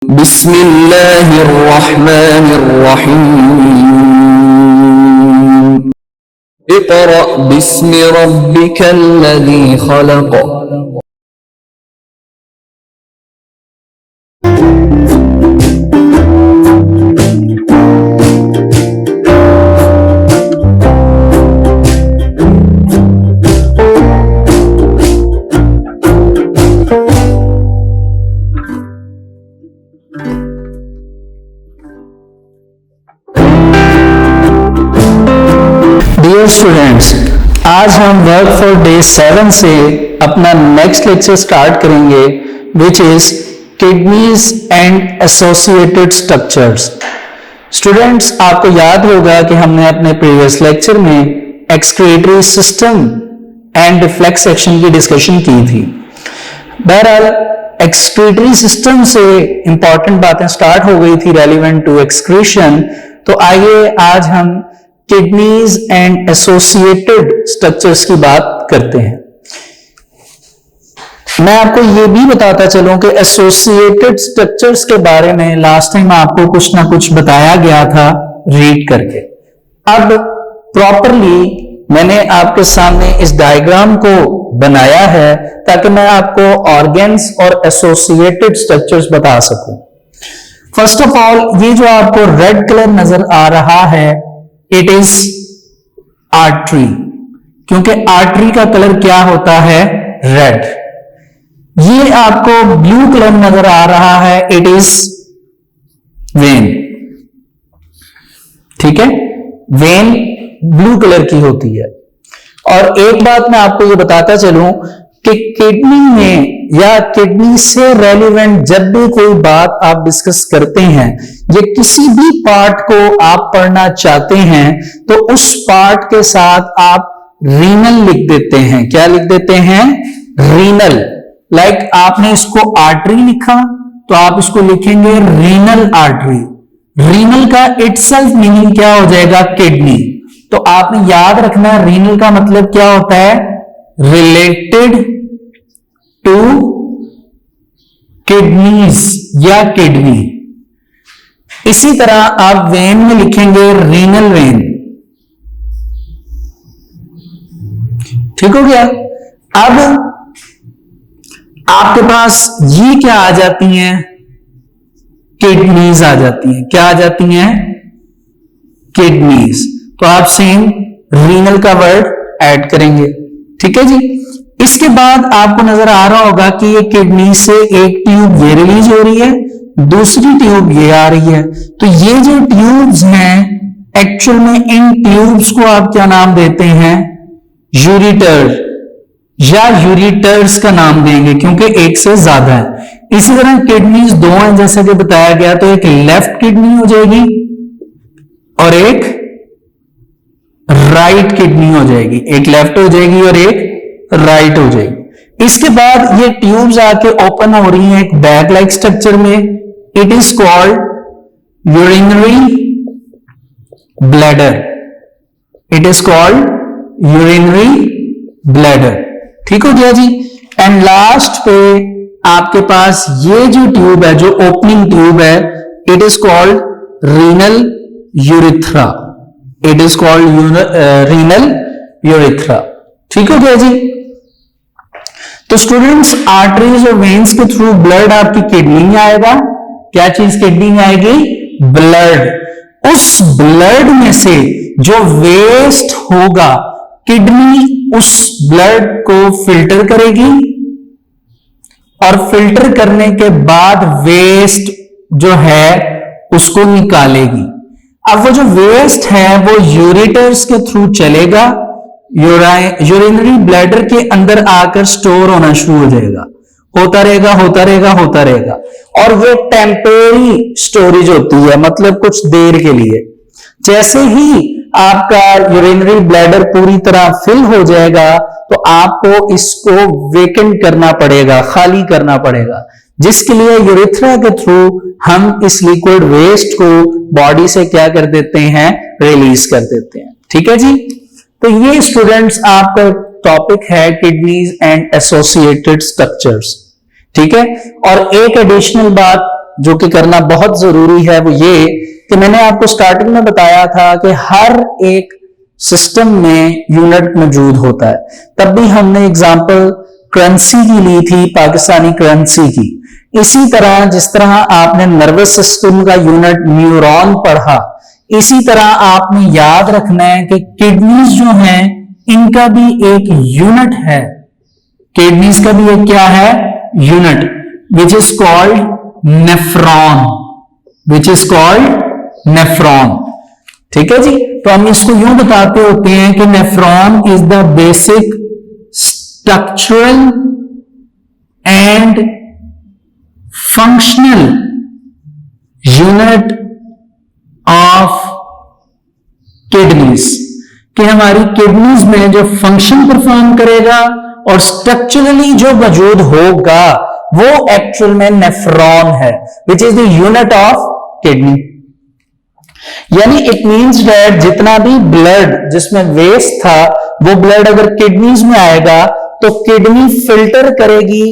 बिस्मिल्लाहिर्रहमानिर्रहीम। Iqra बिस्मि रब्बिकल्लज़ी खलक़। Dear students, आज हम वर्क फॉर डे 7 से अपना नेक्स्ट लेक्चर स्टार्ट करेंगे, which is kidneys and associated structures. Students, आपको याद होगा कि हमने अपने प्रीवियस लेक्चर में excretory system and reflex action की डिस्कशन की थी। बहरहाल एक्सक्रीटरी सिस्टम से इंपॉर्टेंट बातें स्टार्ट हो गई थी रेलिवेंट टू एक्सक्रीशन। तो आइए आज हम किडनीज एंड एसोसिएटेड स्ट्रक्चर्स की बात करते हैं। मैं आपको यह भी बताता चलूं कि एसोसिएटेड स्ट्रक्चर्स के बारे में लास्ट टाइम आपको कुछ ना कुछ बताया गया था रीड करके। अब प्रॉपरली मैंने आपके सामने इस डायग्राम को बनाया है ताकि मैं आपको ऑर्गन्स और एसोसिएटेड स्ट्रक्चर्स बता सकूं। फर्स्ट ऑफ ऑल, ये जो आपको रेड कलर नजर आ रहा है, इट इज आर्टरी, क्योंकि आर्टरी का कलर क्या होता है? रेड। ये आपको ब्लू कलर नजर आ रहा है, इट इज वेन। ठीक है, वेन ब्लू कलर की होती है। और एक बात मैं आपको ये बताता चलूं कि किडनी में या किडनी से रेलिवेंट जब भी कोई बात आप डिस्कस करते हैं या किसी भी पार्ट को आप पढ़ना चाहते हैं तो उस पार्ट के साथ आप रीनल लिख देते हैं। क्या लिख देते हैं? रीनल। लाइक आपने इसको आर्टरी लिखा तो आप इसको लिखेंगे रीनल आर्टरी। रीनल का इटसेल्फ मीनिंग क्या हो जाएगा? किडनी। तो आपने याद रखना रीनल का मतलब क्या होता है? रिलेटेड टू किडनीज या किडनी। इसी तरह आप वेन में लिखेंगे रीनल वेन। ठीक हो गया। अब आपके पास ये क्या आ जाती हैं? किडनीज आ जाती हैं। क्या आ जाती हैं? किडनीज। तो आप सेम रीनल का वर्ड ऐड करेंगे। ठीक है जी। इसके बाद आपको नजर आ रहा होगा कि ये किडनी से एक ट्यूब ये रिलीज हो रही है, दूसरी ट्यूब ये आ रही है। तो ये जो ट्यूब्स हैं, एक्चुअल में इन ट्यूब्स को आप क्या नाम देते हैं? यूरिटर या यूरिटर्स का नाम देंगे, क्योंकि एक से ज्यादा है। इसी तरह किडनीज दो हैं जैसे कि बताया गया, तो एक लेफ्ट किडनी हो जाएगी और एक राइट किडनी हो जाएगी। एक लेफ्ट हो जाएगी और एक राइट हो जाएगी। इसके बाद ये ट्यूब्स आके ओपन हो रही हैं एक बैग लाइक स्ट्रक्चर में। It is called urinary bladder. It is called urinary bladder. ठीक हो गया जी। एंड लास्ट पे आपके पास ये जो ट्यूब है, जो ओपनिंग ट्यूब है, it is called renal urethra. It is called renal urethra. ठीक हो गया जी। तो स्टूडेंट्स, आर्टरीज और वेन्स के थ्रू ब्लड आपकी किडनी में आएगा। क्या चीज किडनी में आएगी? ब्लड। उस ब्लड में से जो वेस्ट होगा, किडनी उस ब्लड को फिल्टर करेगी और फिल्टर करने के बाद वेस्ट जो है उसको निकालेगी। अब वो जो वेस्ट है वो यूरिटर्स के थ्रू चलेगा, यूरिनरी ब्लैडर के अंदर आकर स्टोर होना शुरू हो जाएगा। होता रहेगा होता रहेगा होता रहेगा। और वो टेम्परेरी स्टोरेज होती है, मतलब कुछ देर के लिए। जैसे ही आपका यूरिनरी ब्लैडर पूरी तरह फिल हो जाएगा तो आपको इसको वेकेंट करना पड़ेगा, खाली करना पड़ेगा, जिसके लिए यूरिथ्रा के थ्रू हम इस लिक्विड वेस्ट को बॉडी से क्या कर देते हैं? रिलीज कर देते हैं। ठीक है जी। तो ये स्टूडेंट्स आपका टॉपिक है किडनीज एंड एसोसिएटेड स्ट्रक्चर्स। ठीक है। और एक एडिशनल बात जो कि करना बहुत जरूरी है वो ये कि मैंने आपको स्टार्टिंग में बताया था कि हर एक सिस्टम में यूनिट मौजूद होता है। तब भी हमने एग्जांपल करेंसी की ली थी, पाकिस्तानी करेंसी की। इसी तरह जिस तरह आपने नर्वस सिस्टम का यूनिट न्यूरॉन पढ़ा, इसी तरह आपने याद रखना है कि किडनीज जो हैं इनका भी एक यूनिट है। किडनीज का भी एक क्या है? Unit, which is called nephron, which is called nephron. ठीक है जी। तो हम इसको यूं बताते होते हैं कि nephron is the basic structural and functional unit of kidneys, कि हमारी किडनीज में जो फंक्शन परफॉर्म करेगा और स्ट्रक्चरली जो मौजूद होगा वो एक्चुअल में नेफ्रॉन है, which is the unit of kidney. यानी इट मींस दैट जितना भी ब्लड जिसमें वेस्ट था वो ब्लड अगर किडनीज में आएगा तो किडनी फिल्टर करेगी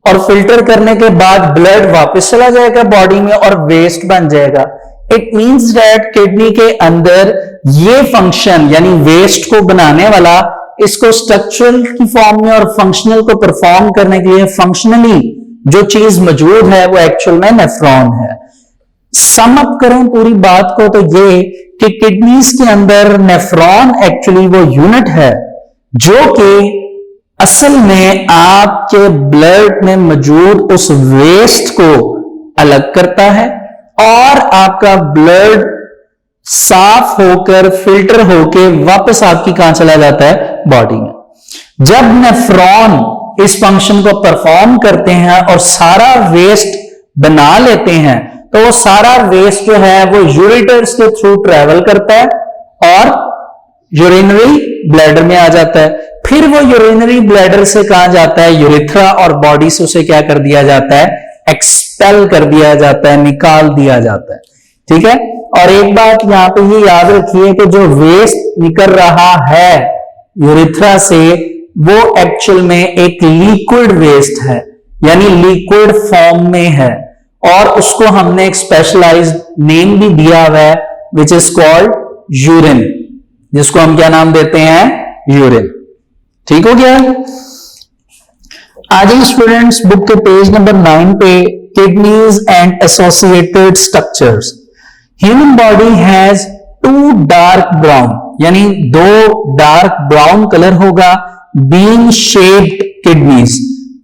और फिल्टर करने के बाद ब्लड वापस चला जाएगा बॉडी में और वेस्ट बन जाएगा। इट मींस दैट किडनी के अंदर ये फंक्शन यानी वेस्ट को बनाने वाला, इसको स्ट्रक्चरल की फॉर्म में और फंक्शनल को परफॉर्म करने के लिए फंक्शनली जो चीज मौजूद है वो एक्चुअल में नेफ्रॉन है। सम अप करें पूरी बात को तो ये कि किडनीज के अंदर नेफ्रॉन एक्चुअली वो यूनिट है जो कि असल में आपके ब्लड में मौजूद उस वेस्ट को अलग करता है और आपका ब्लड साफ होकर फिल्टर होकर वापस आपकी कहां चला जाता है? बॉडी में। जब नेफ्रॉन इस फंक्शन को परफॉर्म करते हैं और सारा वेस्ट बना लेते हैं तो वो सारा वेस्ट जो है वो यूरेटर्स के थ्रू ट्रेवल करता है और यूरिनरी ब्लैडर में आ जाता है। फिर वो यूरिनरी ब्लैडर से कहा जाता है यूरेथ्रा और बॉडी से उसे क्या कर दिया जाता है? एक्सपेल कर दिया जाता है, निकाल दिया जाता है। ठीक है। और एक बात यहां पे ये याद रखिए कि जो वेस्ट निकल रहा है यूरेथ्रा से वो एक्चुअल में एक लिक्विड वेस्ट है, यानी लिक्विड फॉर्म में है और उसको हमने एक स्पेशलाइज्ड नेम भी दिया हुआ है विच इज कॉल्ड यूरिन, जिसको हम क्या नाम देते हैं? यूरिन। ठीक हो गया। आ जाइए स्टूडेंट्स बुक के पेज नंबर 9 पे, kidneys and associated structures. Human body has 2 dark brown, यानी 2 डार्क ब्राउन कलर होगा, बीन शेप्ड किडनीज,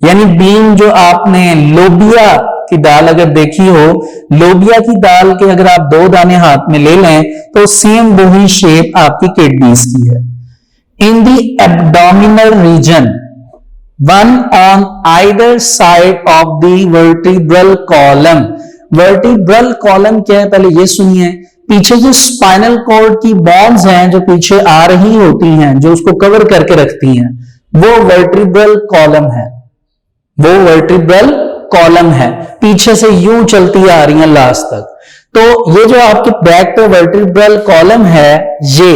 यानी बीन जो आपने लोबिया की दाल अगर देखी हो, लोबिया की दाल के अगर आप 2 दाने हाथ में ले लें तो सेम वही शेप आपकी किडनीज की है। In the abdominal region, one on either side of the vertebral column. Vertebral column क्या है पहले ये सुनिए। पीछे जो स्पाइनल कॉर्ड की बोन्स हैं जो पीछे आ रही होती हैं, जो उसको कवर करके रखती हैं, वो वर्टिब्रल कॉलम है, वो वर्टिब्रल कॉलम है, पीछे से यूं चलती आ रही है लास्ट तक। तो ये जो आपके बैक पे वर्टिब्रल कॉलम है ये,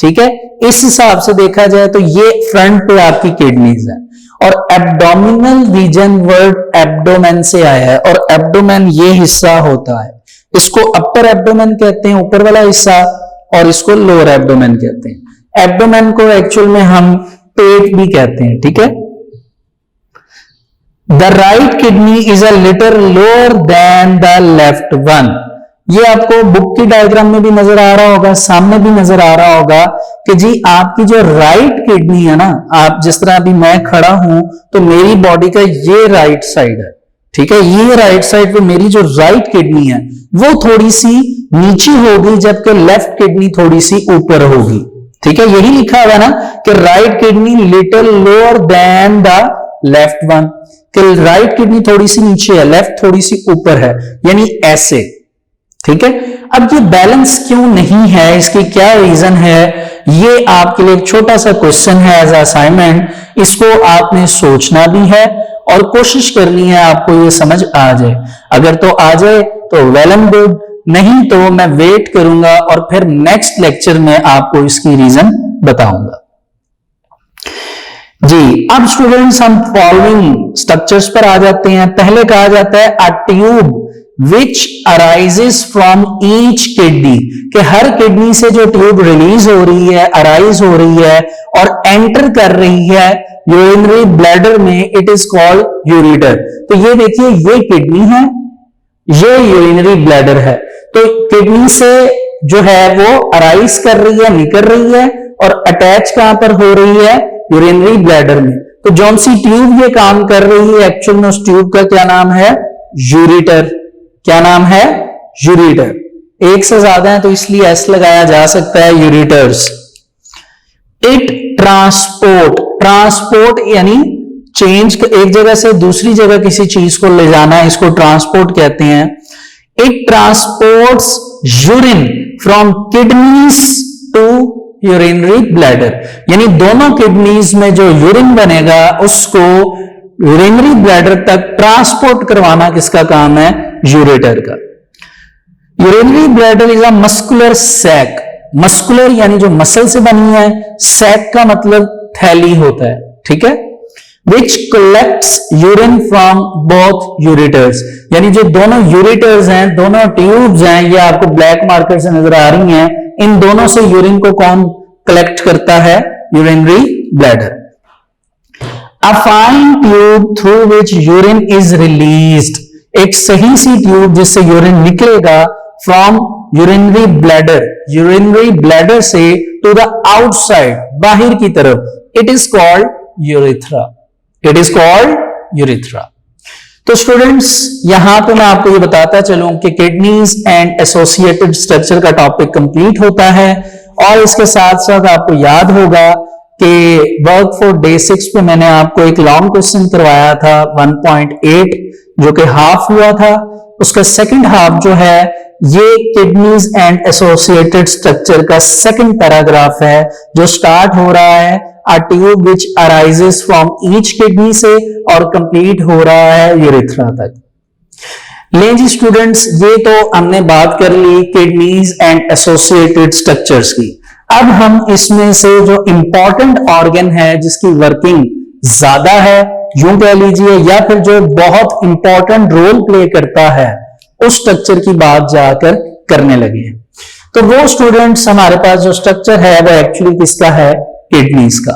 ठीक है, इस हिसाब से देखा जाए तो ये फ्रंट पे आपकी किडनीज है। और एब्डोमिनल रीजन वर्ड एब्डोमेन से आया है और एब्डोमेन ये हिस्सा होता है, इसको अपर एब्डोमेन कहते हैं ऊपर वाला हिस्सा, और इसको लोअर एब्डोमेन कहते हैं। एब्डोमेन को एक्चुअल में हम पेट भी कहते हैं। ठीक है। The right kidney is a little lower than the left one. ये आपको बुक की डायग्राम में भी नजर आ रहा होगा, सामने भी नजर आ रहा होगा कि जी आपकी जो राइट किडनी है ना, आप जिस तरह अभी मैं खड़ा हूं तो मेरी बॉडी का ये राइट साइड है, ठीक है, ये राइट साइड पे मेरी जो राइट किडनी है वो थोड़ी सी नीचे होगी, जबकि लेफ्ट किडनी थोड़ी सी ऊपर होगी। ठीक है, यही लिखा हुआ है ना कि right kidney little lower than the left one, कि राइट किडनी थोड़ी सी नीचे है, लेफ्ट थोड़ी सी ऊपर है, यानी ऐसे। ठीक है। अब ये बैलेंस क्यों नहीं है, इसकी क्या रीजन है, ये आपके लिए एक छोटा सा क्वेश्चन है एज असाइनमेंट। इसको आपने सोचना भी है और कोशिश करनी है आपको ये समझ आ जाए। अगर तो आ जाए तो वेल एंड गुड, नहीं तो मैं वेट करूंगा और फिर नेक्स्ट लेक्चर में आपको इसकी रीजन बताऊंगा। जी, अब स्टूडेंट्स हम फॉलोइंग स्ट्रक्चर्स पर आ जाते हैं। पहले कहा जाता है a tube which arises from each kidney, कि हर किडनी से जो ट्यूब रिलीज हो रही है, अराइज हो रही है और एंटर कर रही है यूरिनरी ब्लैडर में, इट इज कॉल्ड यूरेटर। तो ये देखिए, ये किडनी है, ये यूरिनरी ब्लैडर है। तो किडनी से जो है वो अराइज कर रही है, निकल रही है और अटैच कहां पर हो रही है, यूरिनरी ब्लैडर में। तो जौन सी ट्यूब ये काम कर रही है, एक्चुअल में उस ट्यूब का क्या नाम है, यूरेटर। क्या नाम है, यूरेटर। एक से ज्यादा है तो इसलिए एस लगाया जा सकता है, यूरेटर्स। इट ट्रांसपोर्ट, ट्रांसपोर्ट यानी चेंज, एक जगह से दूसरी जगह किसी चीज को ले जाना, इसको ट्रांसपोर्ट कहते हैं। It transports urine from kidneys to urinary bladder, यानी दोनों किडनीज में जो यूरिन बनेगा उसको यूरिनरी ब्लैडर तक ट्रांसपोर्ट करवाना किसका काम है, यूरेटर का। Urinary bladder is a muscular sac, muscular यानी जो मसल से बनी है, सैक का मतलब थैली होता है, ठीक है। Which collects urine from both ureters, यानी जो दोनों यूरेटर्स हैं, दोनों ट्यूब्स हैं, ये आपको ब्लैक मार्कर से नजर आ रही हैं, इन दोनों से यूरिन को कौन कलेक्ट करता है, urinary bladder. A fine tube through which urine is released, एक सही सी ट्यूब जिससे यूरिन निकलेगा from urinary bladder, urinary bladder से टू द आउटसाइड, बाहर की तरफ, it is called urethra, it is called urethra. तो स्टूडेंट्स, यहां पे मैं आपको ये बताता चलूं कि किडनीज एंड एसोसिएटेड स्ट्रक्चर का टॉपिक कंप्लीट होता है, और इसके साथ साथ आपको याद होगा कि वर्क फॉर डे 6 पे मैंने आपको एक लॉन्ग क्वेश्चन करवाया था 1.8, जो कि हाफ हुआ था। उसका सेकंड हाफ जो है ये किडनीज एंड एसोसिएटेड स्ट्रक्चर का सेकंड पैराग्राफ है, जो स्टार्ट हो रहा है a tube which arises from each kidney से और कंप्लीट हो रहा है यूरेथ्रा तक। लें जी स्टूडेंट्स, ये तो हमने बात कर ली किडनीज एंड एसोसिएटेड स्ट्रक्चर्स की। अब हम इसमें से जो इंपॉर्टेंट ऑर्गन है, जिसकी वर्किंग ज्यादा है, यूं कह लीजिए, या फिर जो बहुत इंपॉर्टेंट रोल प्ले करता है, उस स्ट्रक्चर की बात जाकर करने लगे। तो वो स्टूडेंट्स, हमारे पास जो स्ट्रक्चर है वो एक्चुअली किसका है, किडनीज का।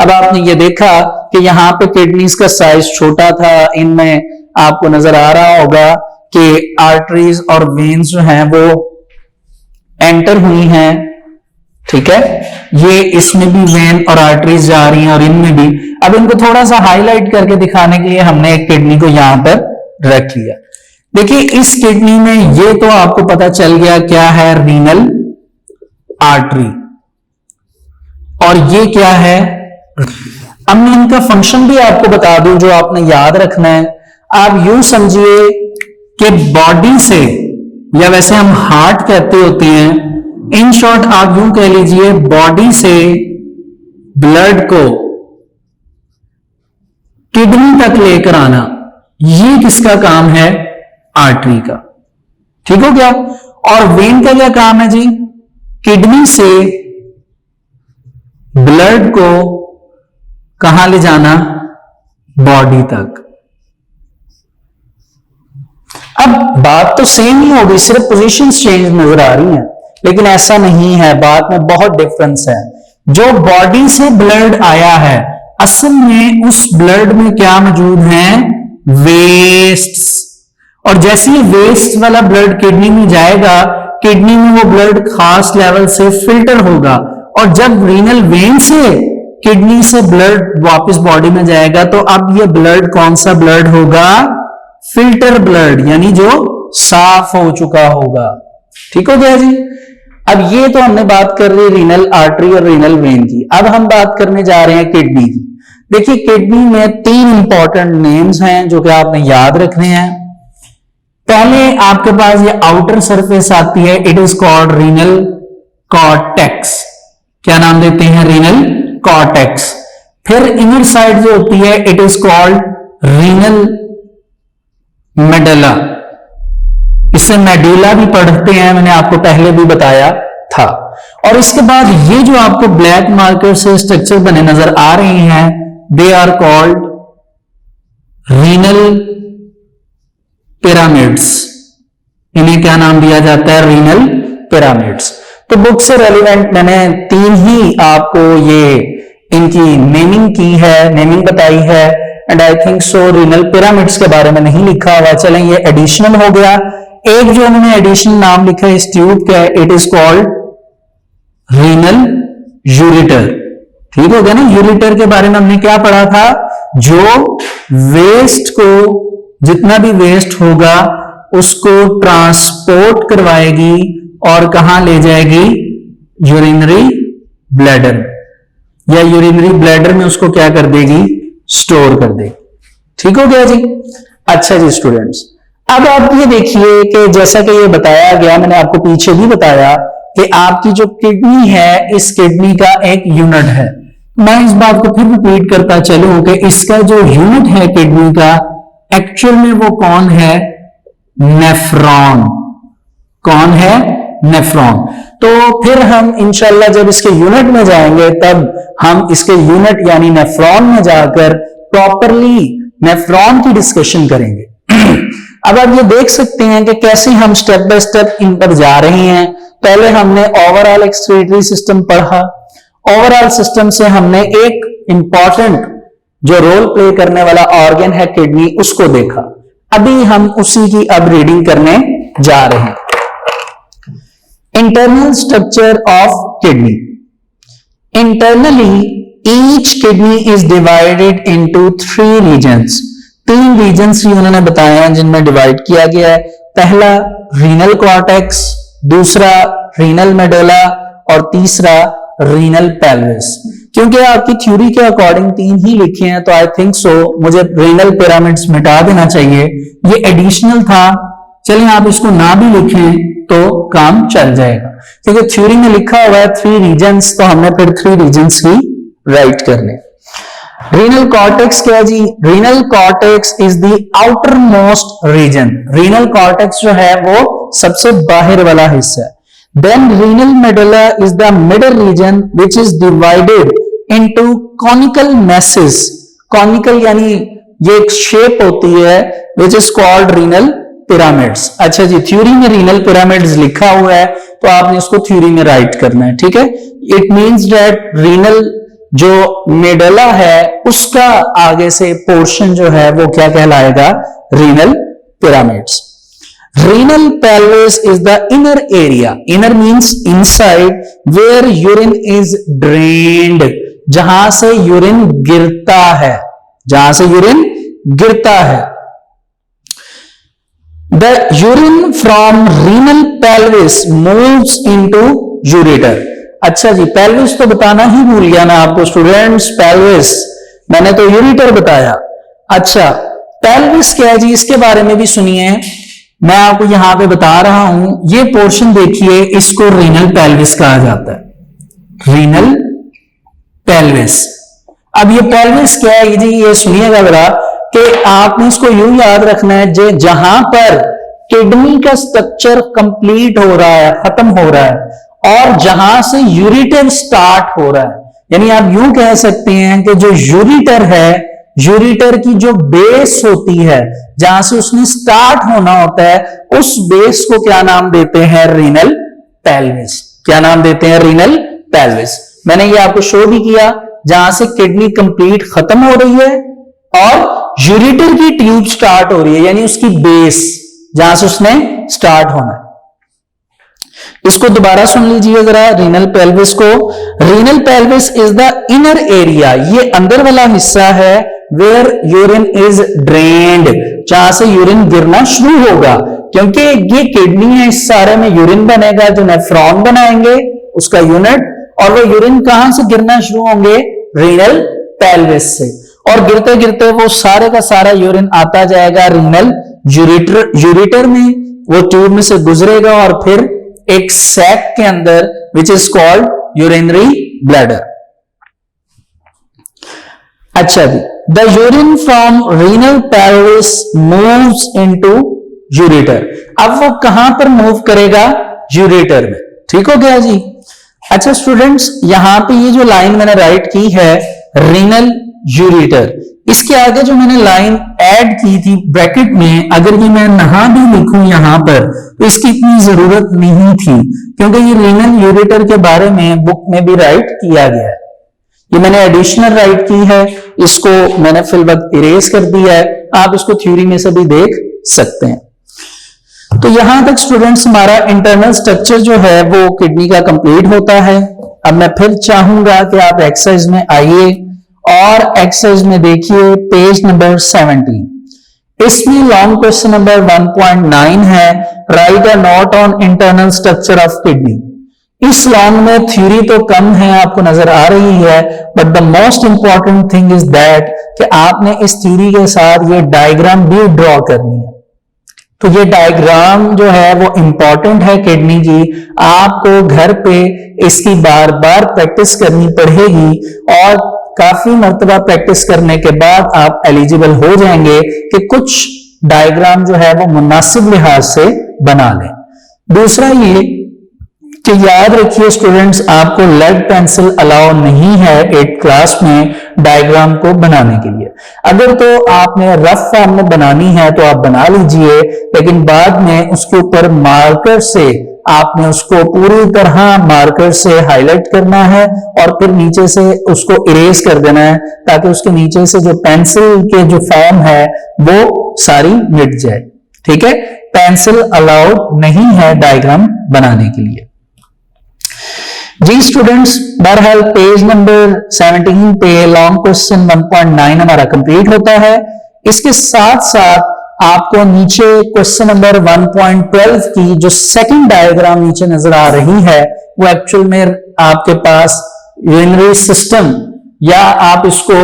अब आपने ये देखा कि यहां पे किडनीज का साइज छोटा था, इनमें आपको नजर आ रहा होगा कि आर्टरीज और वेन्स जो हैं वो एंटर हुई हैं, ठीक है। ये इसमें भी वेन और आर्टरीज जा रही हैं और इनमें भी। अब इनको थोड़ा सा हाईलाइट करके दिखाने के लिए हमने एक किडनी को यहां पर रख लिया। देखिए, इस किडनी में ये तो आपको पता चल गया क्या है, रीनल आर्टरी, और ये क्या है। अब मैं इनका फंक्शन भी आपको बता दूं जो आपने याद रखना है। आप यूं समझिए कि बॉडी से, या वैसे हम हार्ट कहते होते हैं, इन शॉर्ट आप यूं कह लीजिए, बॉडी से ब्लड को किडनी तक लेकर आना, ये किसका काम है, आर्टरी का। ठीक हो गया। और वेन का क्या काम है जी, किडनी से ब्लड को कहां ले जाना, बॉडी तक। अब बात तो सेम ही होगी, सिर्फ पोजीशंस चेंज नजर आ रही हैं, लेकिन ऐसा नहीं है, बात में बहुत डिफरेंस है। जो बॉडी से ब्लड आया है, असल में उस ब्लड में क्या मौजूद है, वेस्ट्स। और जैसे ही वेस्ट वाला ब्लड किडनी में जाएगा, किडनी में वो ब्लड खास लेवल से फिल्टर होगा, और जब रीनल वेन से किडनी से ब्लड वापस बॉडी में जाएगा, तो अब ये ब्लड कौन सा ब्लड होगा, फिल्टर ब्लड, यानी जो साफ हो चुका होगा। ठीक हो गया जी। अब ये तो हमने बात कर ली रीनल आर्टरी और रीनल वेन की। अब हम बात करने जा रहे हैं किडनी की। देखिए, किडनी में 3 इंपॉर्टेंट नेम्स हैं जो कि आपने याद रखने हैं। पहले आपके पास ये आउटर सरफेस आती है, it is called renal cortex. क्या नाम देते हैं, रीनल कॉर्टेक्स। फिर इनर साइड जो होती है, it is called renal medulla. इसे मेडुला भी पढ़ते हैं, मैंने आपको पहले भी बताया था। और इसके बाद ये जो आपको ब्लैक मार्कर से स्ट्रक्चर बने नजर आ रहे हैं, they are called renal pyramids. इन्हें क्या नाम दिया जाता है? Renal pyramids. तो बुक से रेलिवेंट मैंने 3 ही आपको ये इनकी नेमिंग की है, नेमिंग बताई है, and I think so renal pyramids के बारे में नहीं लिखा हुआ। चलें ये एडिशनल हो गया। एक जो उन्होंने एडिशनल नाम लिखा है इस ट्यूब का, it is called renal ureter. ठीक हो गया ना? यूरेटर के बारे में हमने क्या पढ़ा था? जो वेस्ट को, जितना भी वेस्ट होगा उसको ट्रांसपोर्ट करवाएगी और कहां ले जाएगी? यूरिनरी ब्लैडर, या यूरिनरी ब्लैडर में उसको क्या कर देगी? स्टोर कर देगी। ठीक हो गया जी? अच्छा जी स्टूडेंट्स, अब आप ये देखिए कि जैसा कि ये बताया गया, मैंने आपको पीछे भी बताया कि आपकी जो किडनी है, इस किडनी का एक यूनिट है। मैं इस बात को फिर रिपीट करता चलूं कि इसका जो यूनिट है किडनी का, एक्चुअल में वो कौन है? नेफ्रॉन। कौन है? नेफ्रॉन। तो फिर हम इंशाल्लाह जब इसके यूनिट में जाएंगे तब हम इसके यूनिट यानी नेफ्रॉन में जाकर प्रॉपरली नेफ्रॉन की डिस्कशन करेंगे। अब आप ये देख सकते हैं कि कैसे हम स्टेप बाय स्टेप इन पर जा रहे हैं। पहले हमने ओवरऑल एक्सक्रीटरी सिस्टम पढ़ा। ओवरऑल सिस्टम से हमने एक इंपॉर्टेंट जो रोल प्ले करने वाला ऑर्गन है किडनी, उसको देखा। अभी हम उसी की अब रीडिंग करने जा रहे हैं। Internal structure of kidney. Internally each kidney is divided into 3 regions. 3 regions ही उन्होंने बताए हैं जिनमें डिवाइड किया गया है। पहला रीनल कॉर्टेक्स, दूसरा रीनल मेडुला और तीसरा रीनल पेल्विस। क्योंकि आपकी थ्योरी के अकॉर्डिंग 3 ही लिखे हैं तो आई थिंक सो मुझे रीनल पिरामिड्स मिटा देना चाहिए। ये एडिशनल था, चलिए आप इसको ना भी लिखें तो काम चल जाएगा, क्योंकि थ्योरी में लिखा हुआ है 3 रीजन्स, तो हमने फिर 3 रीजन्स ही राइट करने। रीनल कॉर्टेक्स क्या जी? Renal cortex is the outermost region. Renal cortex जो है वो सबसे बाहर वाला हिस्सा है। Then renal medulla is the middle region which is divided into conical masses. Conical यानी ये एक शेप होती है which is called renal pyramids. अच्छा जी, थ्योरी में renal pyramids लिखा हुआ है तो आपने इसको थ्योरी में राइट करना है। ठीक है? It means that renal जो मेडुला है उसका आगे से पोर्शन जो है वो क्या कहलाएगा? renal pyramids. Renal pelvis is the inner area. Inner means inside, where urine is drained. जहां से यूरिन गिरता है, जहां से यूरिन गिरता है। The urine from renal pelvis moves into ureter. अच्छा जी, pelvis तो बताना ही भूल गया मैं आपको स्टूडेंट्स। pelvis मैंने तो ureter बताया। अच्छा, pelvis क्या है जी? इसके बारे में भी सुनिए, मैं आपको यहां पे बता रहा हूं। ये पोर्शन देखिए, इसको रीनल पेल्विस कहा जाता है। Renal pelvis. अब ये पेल्विस क्या है जी? ये सुनिएगा जरा कि आपने इसको यूं याद रखना है, जहां पर किडनी का स्ट्रक्चर कंप्लीट हो रहा है, खत्म हो रहा है, और जहां से यूरेटर स्टार्ट हो रहा है, यानी आप यूं कह सकते हैं कि जो यूरेटर है, यूरेटर की जो बेस होती है, जहां से उसने स्टार्ट होना होता है, उस बेस को क्या नाम देते हैं? Renal pelvis. क्या नाम देते हैं? Renal pelvis. मैंने ये आपको शो भी किया, जहां से किडनी कंप्लीट खत्म हो रही है और यूरेटर की ट्यूब स्टार्ट हो रही है, यानी उसकी बेस जहां से उसने स्टार्ट होना है। इसको दोबारा सुन लीजिए जरा, रीनल पेल्विस को। Renal pelvis is the inner area, ये अंदर वाला हिस्सा है, वेयर यूरिन इज ड्रेन्ड, जहां से यूरिन गिरना शुरू होगा। क्योंकि ये किडनी है, इस सारे में यूरिन बनेगा, जो नेफ्रॉन बनाएंगे उसका यूनिट, और वो यूरिन कहां से गिरना शुरू होंगे? रीनल पेल्विस से। और गिरते गिरते वो सारे का सारा यूरिन आता जाएगा रीनल यूरेटर में, वो ट्यूब में से गुजरेगा और फिर एक सैक के अंदर which is called urinary bladder. अच्छा जी, the urine from renal pelvis moves into ureter. अब वो कहां पर मूव करेगा? यूरेटर में। ठीक हो गया जी? अच्छा स्टूडेंट्स, यहां पे ये जो लाइन मैंने राइट की है, रीनल यूरेटर। इसके आगे जो मैंने लाइन ऐड की थी ब्रैकेट में, अगर ये मैं नहा भी लिखूं यहां पर तो इसकी इतनी जरूरत नहीं थी, क्योंकि ये रीनल यूरेटर के बारे में बुक में भी राइट किया गया है। ये मैंने एडिशनल राइट की है, इसको मैंने फिल वक्त इरेज कर दिया है, आप इसको थ्योरी में से भी देख सकते हैं। तो यहां तक स्टूडेंट्स हमारा इंटरनल स्ट्रक्चर जो है वो किडनी का कंप्लीट होता है। अब मैं फिर चाहूंगा कि आप एक्सरसाइज में आइए और एक्सरसाइज में देखिए पेज नंबर 17। इसमें लॉन्ग क्वेश्चन नंबर 1.9 है, right a note on internal structure of kidney. इस लॉन्ग में थ्योरी तो कम है, आपको नजर आ रही है, but the most important thing is that कि आपने इस थ्योरी के साथ ये डायग्राम भी ड्रॉ करनी है। तो ये डायग्राम जो है वो इंपॉर्टेंट है किडनी की, आपको घर पे इसकी बार बार प्रैक्टिस करनी पड़ेगी और काफी मर्तबा प्रैक्टिस करने के बाद आप एलिजिबल हो जाएंगे कि कुछ डायग्राम जो है वो मुनासिब लिहाज से बना लें। दूसरा ये कि याद रखिए स्टूडेंट्स, आपको लेड पेंसिल अलाउ नहीं है 8th क्लास में डायग्राम को बनाने के लिए। अगर तो आपने रफ फॉर्म में बनानी है तो आप बना लीजिए, लेकिन बाद में उसके ऊपर मार्कर से आपने उसको पूरी तरह मार्कर से हाईलाइट करना है और फिर नीचे से उसको इरेज कर देना है, ताकि उसके नीचे से जो पेंसिल के जो फॉर्म है वो सारी मिट जाए। ठीक है, पेंसिल अलाउड नहीं है डायग्राम बनाने के लिए। जी स्टूडेंट्स, बहरहाल पेज नंबर 17 पे लॉन्ग क्वेश्चन 1.9 हमारा कंप्लीट होता है। इसके साथ साथ आपको नीचे क्वेश्चन नंबर 1.12 की जो सेकंड डायग्राम नीचे नजर आ रही है वो एक्चुअल में आपके पास यूरिनरी सिस्टम या आप इसको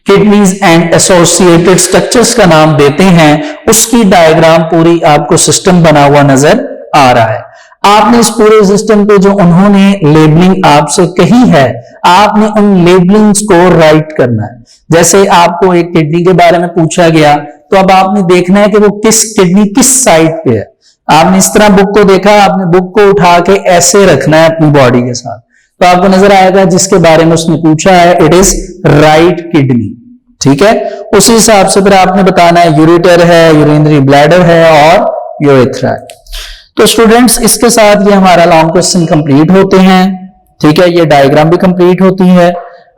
किडनीज एंड एसोसिएटेड स्ट्रक्चर्स का नाम देते हैं, उसकी डायग्राम पूरी आपको सिस्टम बना हुआ नजर आ रहा है। आपने इस पूरे सिस्टम पे जो उन्होंने लेबलिंग आपसे कही है, आपने उन लेबलिंग्स को राइट करना है। जैसे आपको एक किडनी के बारे में पूछा गया तो अब आपने देखना है कि वो किस किडनी किस साइड पे है। आपने इस तरह बुक को देखा, आपने बुक को उठा के ऐसे रखना है अपनी बॉडी के साथ, तो आपको नजर आएगा जिसके बारे में उसने पूछा है इट इज राइट किडनी। ठीक है, उसी हिसाब से फिर आपने बताना है यूरेटर है, यूरिनरी ब्लैडर है और यूरेथ्रा है। तो स्टूडेंट्स, इसके साथ ये हमारा लॉन्ग क्वेश्चन कंप्लीट होते हैं। ठीक है, ये डायग्राम भी कंप्लीट होती है।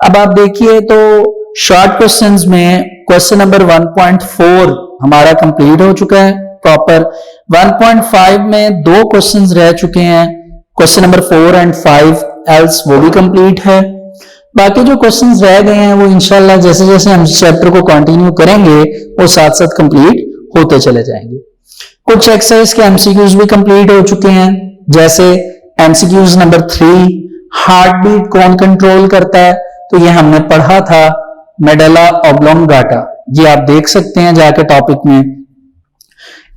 अब आप देखिए तो शॉर्ट क्वेश्चंस में क्वेश्चन नंबर 1.4 हमारा कंप्लीट हो चुका है प्रॉपर। 1.5 में 2 क्वेश्चंस रह चुके हैं, क्वेश्चन नंबर 4 एंड 5 एल्स वो भी कंप्लीट है। बाकी जो क्वेश्चंस रह गए हैं वो इंशाल्लाह जैसे जैसे हम चैप्टर को कंटिन्यू करेंगे वो साथ साथ कंप्लीट होते चले जाएंगे। कुछ एक्सरसाइज के एमसीक्यूज भी कंप्लीट हो चुके हैं, जैसे एमसीक्यूज नंबर 3 हार्ट बीट कौन कंट्रोल करता है, तो ये हमने पढ़ा था मेडुला ऑब्लोंगाटा, ये आप देख सकते हैं जाके टॉपिक में।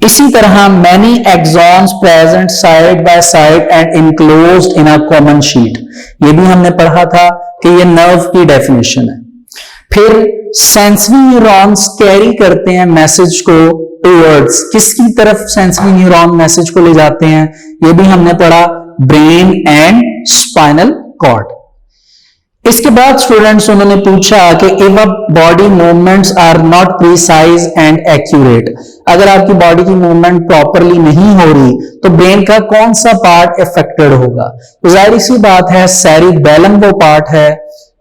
इसी तरह many axons present side by side and enclosed in a common sheet, ये भी हमने पढ़ा था कि ये नर्व की डेफिनेशन है। फिर सेंसरी न्यूरॉन्स कैरी करते हैं मैसेज को टूवर्ड्स, किसकी तरफ सेंसरी न्यूरॉन मैसेज को ले जाते हैं, ये भी हमने पढ़ा ब्रेन एंड स्पाइनल कॉर्ड। इसके बाद स्टूडेंट्स उन्होंने पूछा कि if body movements are not precise and accurate, अगर आपकी बॉडी की मूवमेंट प्रॉपरली नहीं हो रही तो ब्रेन का कौन सा पार्ट इफेक्टेड होगा। तो जाहिर सी बात है सेरिबेलम वो पार्ट है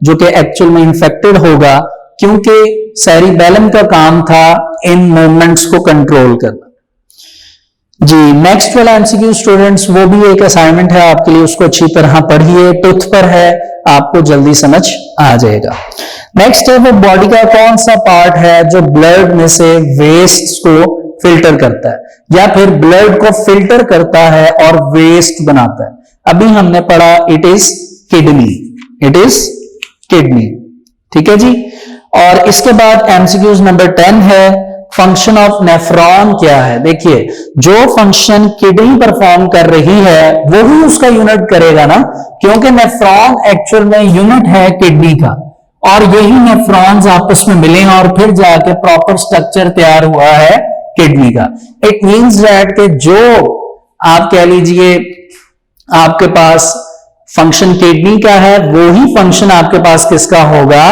जो कि एक्चुअल में इन्फेक्टेड होगा, क्योंकि सेरिबेलम का काम था इन मूवमेंट्स को कंट्रोल करना। जी नेक्स्ट वाला एमसीक्यू स्टूडेंट्स वो भी एक असाइनमेंट है आपके लिए, उसको अच्छी तरह पढ़िए, टूथ पर है, आपको जल्दी समझ आ जाएगा। नेक्स्ट है वो बॉडी का कौन सा पार्ट है जो ब्लड में से वेस्ट को फिल्टर करता है या फिर ब्लड को फिल्टर करता है और वेस्ट बनाता है। अभी हमने पढ़ा it is kidney, it is kidney. ठीक है जी। और इसके बाद एमसीक्यूज नंबर 10 है फंक्शन ऑफ नेफ्रॉन क्या है। देखिए जो फंक्शन किडनी परफॉर्म कर रही है वो ही उसका यूनिट करेगा ना, क्योंकि नेफ्रॉन एक्चुअल में यूनिट है किडनी का, और यही नेफ्रॉन्स आपस में मिले और फिर जाके प्रॉपर स्ट्रक्चर तैयार हुआ है किडनी का। इट मींस दैट कि जो आप कह लीजिए आपके पास फंक्शन किडनी का है वो ही फंक्शन आपके पास किसका होगा,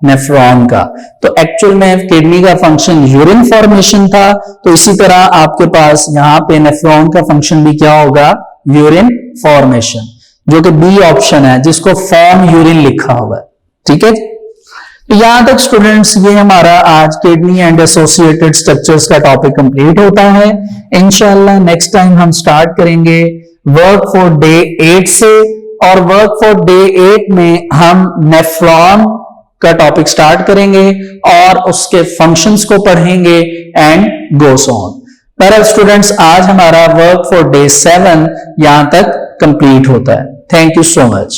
नेफ्रॉन का। तो एक्चुअल में किडनी का फंक्शन यूरिन फॉर्मेशन था, तो इसी तरह आपके पास यहां पे नेफ्रॉन का फंक्शन भी क्या होगा, यूरिन फॉर्मेशन, जो कि बी ऑप्शन है जिसको फॉर्म यूरिन लिखा हुआ है। ठीक है, तो यहां तक स्टूडेंट्स ये हमारा आज किडनी एंड एसोसिएटेड स्ट्रक्चर्स का टॉपिक कंप्लीट होता है। इंशाल्लाह नेक्स्ट टाइम हम स्टार्ट करेंगे वर्क फॉर डे 8 से, और वर्क फॉर डे 8 में हम नेफ्रॉन का टॉपिक स्टार्ट करेंगे और उसके फंक्शंस को पढ़ेंगे एंड गोस ऑन। पर स्टूडेंट्स आज हमारा वर्क फॉर डे 7 यहां तक कंप्लीट होता है। Thank you so much.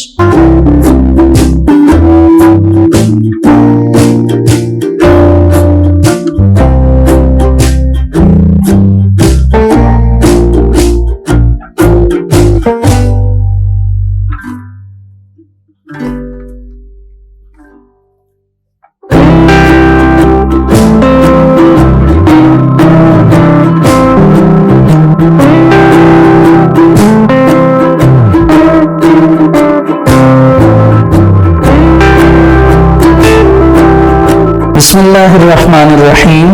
बिस्मिल्लाहिर्रहमानिर्रहीम।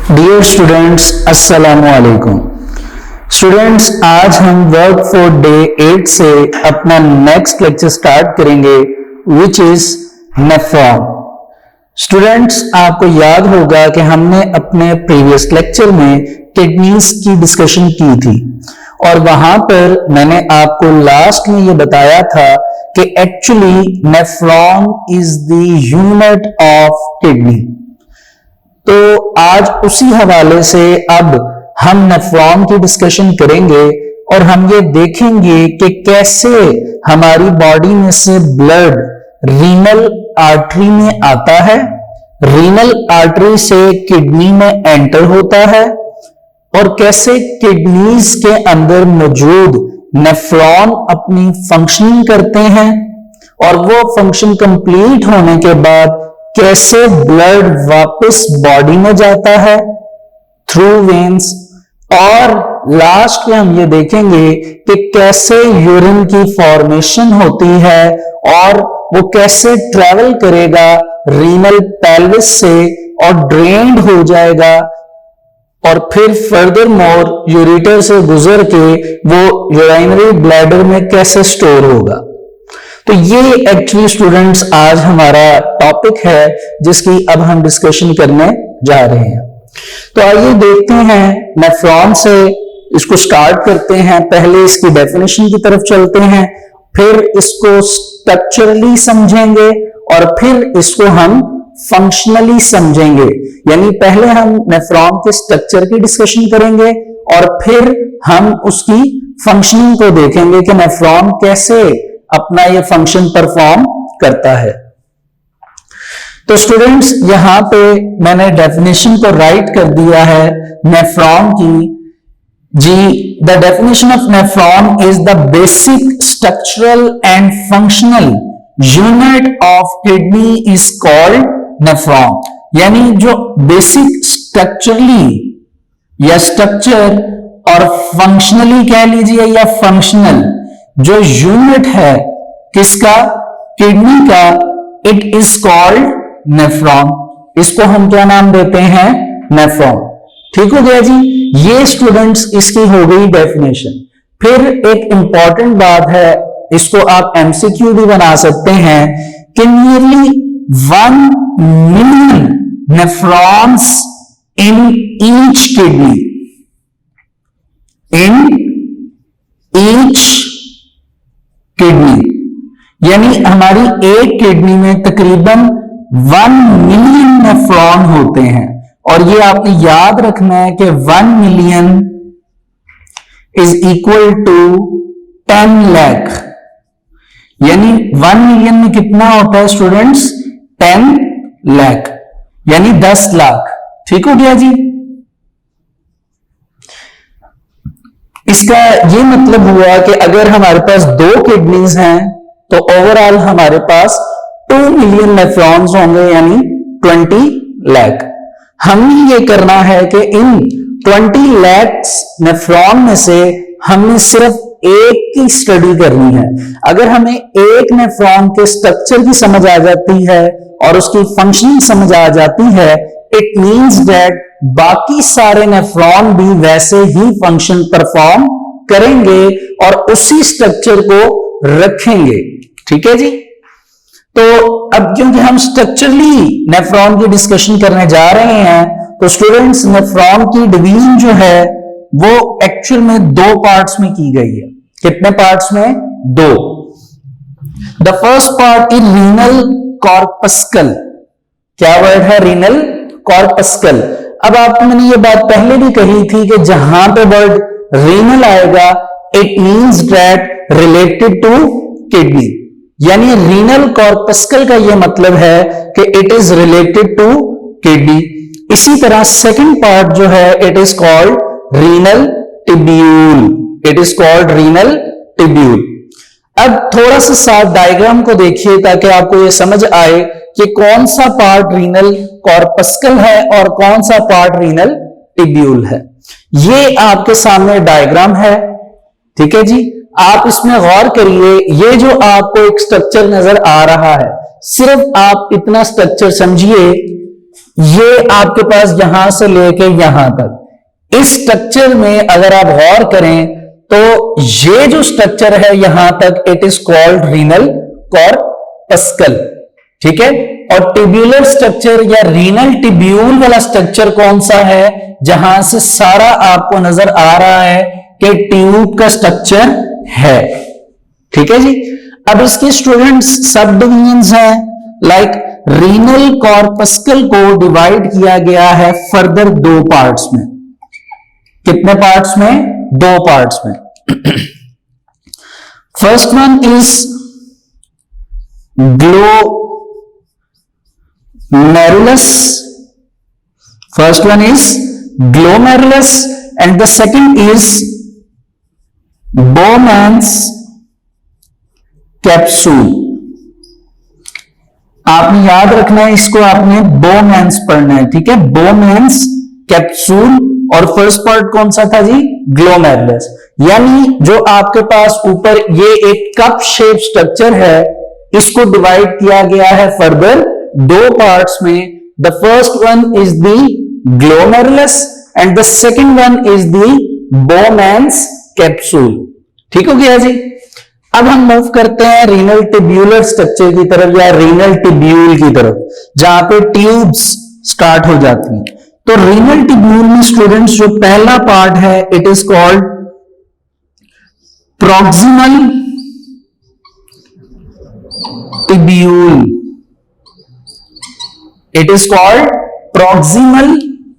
डियर स्टूडेंट्स, अस्सलामु अलैकुम। स्टूडेंट्स आज हम वर्क फॉर डे 8 से अपना नेक्स्ट लेक्चर स्टार्ट करेंगे विच इज नेफ्रॉन। स्टूडेंट्स आपको याद होगा कि हमने अपने प्रीवियस लेक्चर में किडनीज की डिस्कशन की थी, और वहां पर मैंने आपको लास्ट में ये बताया था कि actually nephron is the unit of kidney. तो आज उसी हवाले से अब हम नेफ्रॉन की डिस्कशन करेंगे और हम ये देखेंगे कि कैसे हमारी बॉडी में से ब्लड रीनल आर्टरी में आता है, रीनल आर्टरी से किडनी में एंटर होता है, और कैसे किडनीज के अंदर मौजूद नेफ्रॉन अपनी फंक्शनिंग करते हैं, और वो फंक्शन कंप्लीट होने के बाद कैसे ब्लड वापस बॉडी में जाता है थ्रू वेन्स, और लास्ट में हम ये देखेंगे कि कैसे यूरिन की फॉर्मेशन होती है और वो कैसे ट्रेवल करेगा रीनल पेल्विस से और ड्रेन्ड हो जाएगा, और फिर फर्दर मोर यूरेटर से गुजर के वो यूरिनरी ब्लैडर में कैसे स्टोर होगा। तो ये एक्चुअली स्टूडेंट्स आज हमारा टॉपिक है जिसकी अब हम डिस्कशन करने जा रहे हैं। तो आइए देखते हैं नेफ्रॉन से, इसको स्टार्ट करते हैं। पहले इसकी डेफिनेशन की तरफ चलते हैं, फिर इसको स्ट्रक्चरली समझेंगे और फिर इसको हम फंक्शनली समझेंगे। यानी पहले हम नेफ्रॉन के स्ट्रक्चर की डिस्कशन करेंगे और फिर हम उसकी फंक्शनिंग को देखेंगे कि नेफ्रॉन कैसे अपना ये फंक्शन परफॉर्म करता है। तो स्टूडेंट्स यहां पे मैंने डेफिनेशन को राइट कर दिया है नेफ्रॉन की। जी, the definition of nephron is the basic structural and functional unit of kidney is called nephron. यानी जो बेसिक स्ट्रक्चरली या स्ट्रक्चर और फंक्शनली कह लीजिए या फंक्शनल जो यूनिट है किसका, किडनी का, इट इज कॉल्ड नेफ्रॉन। इसको हम क्या नाम देते हैं, नेफ्रॉन। ठीक हो गया जी। ये स्टूडेंट्स इसकी हो गई डेफिनेशन। फिर एक इंपॉर्टेंट बात है, इसको आप एमसीक्यू भी बना सकते हैं कि nearly 1 million nephrons in each kidney, in each kidney, यानी हमारी एक किडनी में तकरीबन 1 million नेफ्रॉन होते हैं। और ये आपको याद रखना है कि 1 million is equal to 10 lakh. यानी 1 million में कितना होता है स्टूडेंट्स, 10 लाख, यानी 10 लाख। ठीक हो गया जी। इसका ये मतलब हुआ कि अगर हमारे पास 2 किडनीज हैं तो ओवरऑल हमारे पास 2 मिलियन नेफ्रॉन्स होंगे, यानी 20 लाख। हमें ये करना है कि इन 20 लाख नेफ्रॉन में से हमने सिर्फ एक की स्टडी करनी है, अगर हमें एक नेफ्रॉन के स्ट्रक्चर की समझ आ जाती है और उसकी फंक्शनिंग समझ आ जाती है, इट मींस दैट बाकी सारे नेफ्रॉन भी वैसे ही फंक्शन परफॉर्म करेंगे और उसी स्ट्रक्चर को रखेंगे। ठीक है जी। तो अब क्योंकि हम स्ट्रक्चरली नेफ्रॉन की डिस्कशन करने जा रहे हैं, तो स्टूडेंट्स नेफ्रॉन की डिवीजन जो है वो एक्चुअल में दो पार्ट्स में की गई है। कितने पार्ट्स में? दो। The first part is renal corpuscle. क्या वर्ड है? Renal corpuscle. अब आपको मैंने ये बात पहले भी कही थी कि जहां पे वर्ड रीनल आएगा it means that related to kidney, यानी रीनल कॉर्पस्कल का ये मतलब है कि it is related to kidney. इसी तरह सेकंड पार्ट जो है it is called renal tubule. It is called renal tubule. अब थोड़ा सा साथ डायग्राम को देखिए ताकि आपको ये समझ आए कि कौन सा पार्ट रीनल कॉर्पस्कल है और कौन सा पार्ट रीनल टिब्यूल है। ये आपके सामने डायग्राम है। ठीक है जी। आप इसमें गौर करिए, ये जो आपको एक स्ट्रक्चर नजर आ रहा है, सिर्फ आप इतना स्ट्रक्चर समझिए, ये आपके पास यहां से लेके यहां तक, इस स्ट्रक्चर में अगर आप गौर करें तो ये जो स्ट्रक्चर है यहां तक it is called renal corpuscle. ठीक है। और टिब्यूलर स्ट्रक्चर या रीनल टिब्यूल वाला स्ट्रक्चर कौन सा है? जहां से सारा आपको नजर आ रहा है कि ट्यूब का स्ट्रक्चर है। ठीक है जी। अब इसके स्टूडेंट्स सब डिवीजन हैं, लाइक रीनल कॉर्पस्कल को डिवाइड किया गया है फर्दर दो पार्ट्स में। कितने पार्ट्स में? दो पार्ट्स में। First one is glomerulus. First one is glomerulus and the second is Bowman's capsule. आपने याद रखना है इसको, आपने बोमैन्स पढ़ना है। ठीक है। बोमैन्स कैप्सूल और फर्स्ट पार्ट कौन सा था जी? ग्लोमेरुलस। यानी जो आपके पास ऊपर ये एक कप शेप स्ट्रक्चर है, इसको डिवाइड किया गया है फर्दर दो पार्ट्स में। The first one is the glomerulus and the second one is the Bowman's capsule. ठीक हो गया जी। अब हम मूव करते हैं रीनल टिब्यूलर स्ट्रक्चर की तरफ या रीनल टिब्यूल की तरफ, जहां पे ट्यूब्स स्टार्ट हो जाती हैं। तो रीनल टिब्यूल में स्टूडेंट्स जो पहला पार्ट है it is called proximal tubule. It is called proximal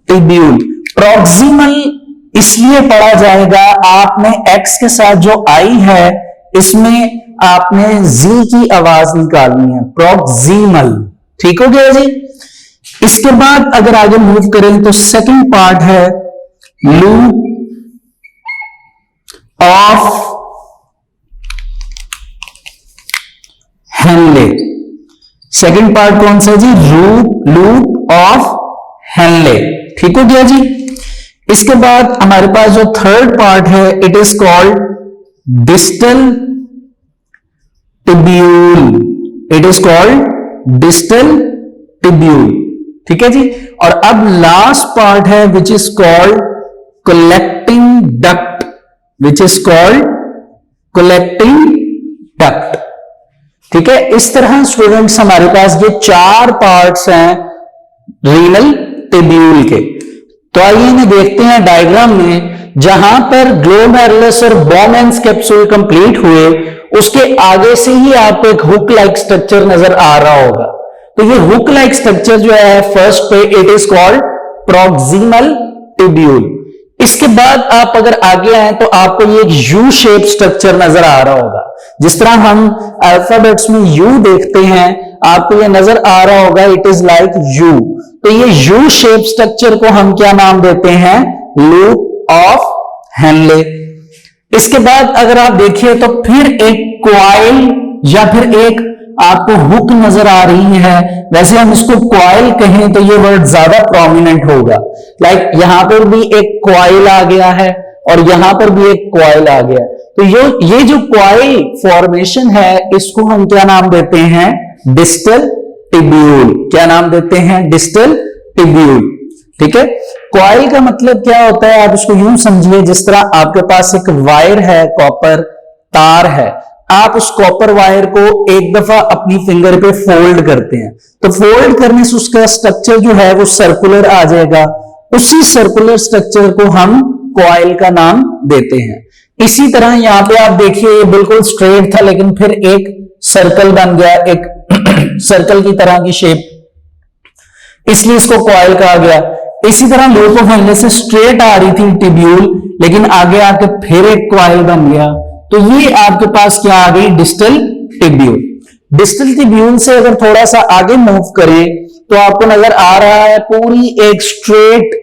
tubule. Proximal इसलिए पढ़ा जाएगा, आपने एक्स के साथ जो आई है इसमें आपने जी की आवाज निकालनी है, प्रॉक्सिमल। ठीक हो गया जी। इसके बाद अगर आगे मूव करें तो सेकंड पार्ट है loop of Henle. Second part कौन सा जी? Loop of Henle. ठीक हो गया जी। इसके बाद हमारे पास जो थर्ड पार्ट है it is called distal tubule. It is called distal tubule. ठीक है जी। और अब लास्ट पार्ट है which is called collecting duct. Which is called collecting duct. ठीक है। इस तरह स्टूडेंट्स हमारे पास ये चार पार्ट्स हैं रीनल टिब्यूल के। तो आइए इन्हें देखते हैं डायग्राम में। जहां पर ग्लोमेरुलस और बोमैन्स कैप्सूल कंप्लीट हुए उसके आगे से ही आपको एक हुक लाइक स्ट्रक्चर नजर आ रहा होगा। तो ये हुक लाइक स्ट्रक्चर जो है फर्स्ट पे it is called proximal tubule. इसके बाद आप अगर आगे आए तो आपको ये एक यू शेप स्ट्रक्चर नजर आ रहा होगा। जिस तरह हम अल्फाबेट्स में यू देखते हैं आपको ये नजर आ रहा होगा, इट इज लाइक यू। तो ये यू शेप स्ट्रक्चर को हम क्या नाम देते हैं? Loop of Henle. इसके बाद अगर आप देखिए तो फिर एक कॉइल या फिर एक आपको हुक नजर आ रही है। वैसे हम इसको कॉइल कहें तो ये वर्ड ज्यादा प्रोमिनेंट होगा। लाइक यहां पर भी एक कॉइल आ गया है और यहां पर भी एक कॉइल आ गया। तो ये जो कॉइल फॉर्मेशन है इसको हम क्या नाम देते हैं? Distal tubule. क्या नाम देते हैं? Distal tubule. ठीक है। कॉइल का मतलब क्या होता है आप इसको यूं समझिए, जिस तरह आपके पास एक वायर है, कॉपर तार है, आप उस कॉपर वायर को एक दफा अपनी फिंगर पे फोल्ड करते हैं तो फोल्ड करने से उसका स्ट्रक्चर जो है वो सर्कुलर आ जाएगा। उसी सर्कुलर स्ट्रक्चर को हम कॉइल का नाम देते हैं। इसी तरह यहां पे आप देखिए ये बिल्कुल स्ट्रेट था लेकिन फिर एक सर्कल बन गया, एक सर्कल की तरह की शेप, इसलिए इसको कॉइल कहा गया। इसी तरह लूप ऑफ एंगल से स्ट्रेट आ रही थी टिब्यूल, लेकिन आगे आके फिर एक कॉइल बन गया, तो ये आपके पास क्या आ गई? Distal tubule. डिस्टल टिब्यूल से अगर थोड़ा सा आगे मूव करें तो आपको नजर आ रहा है पूरी एक स्ट्रेट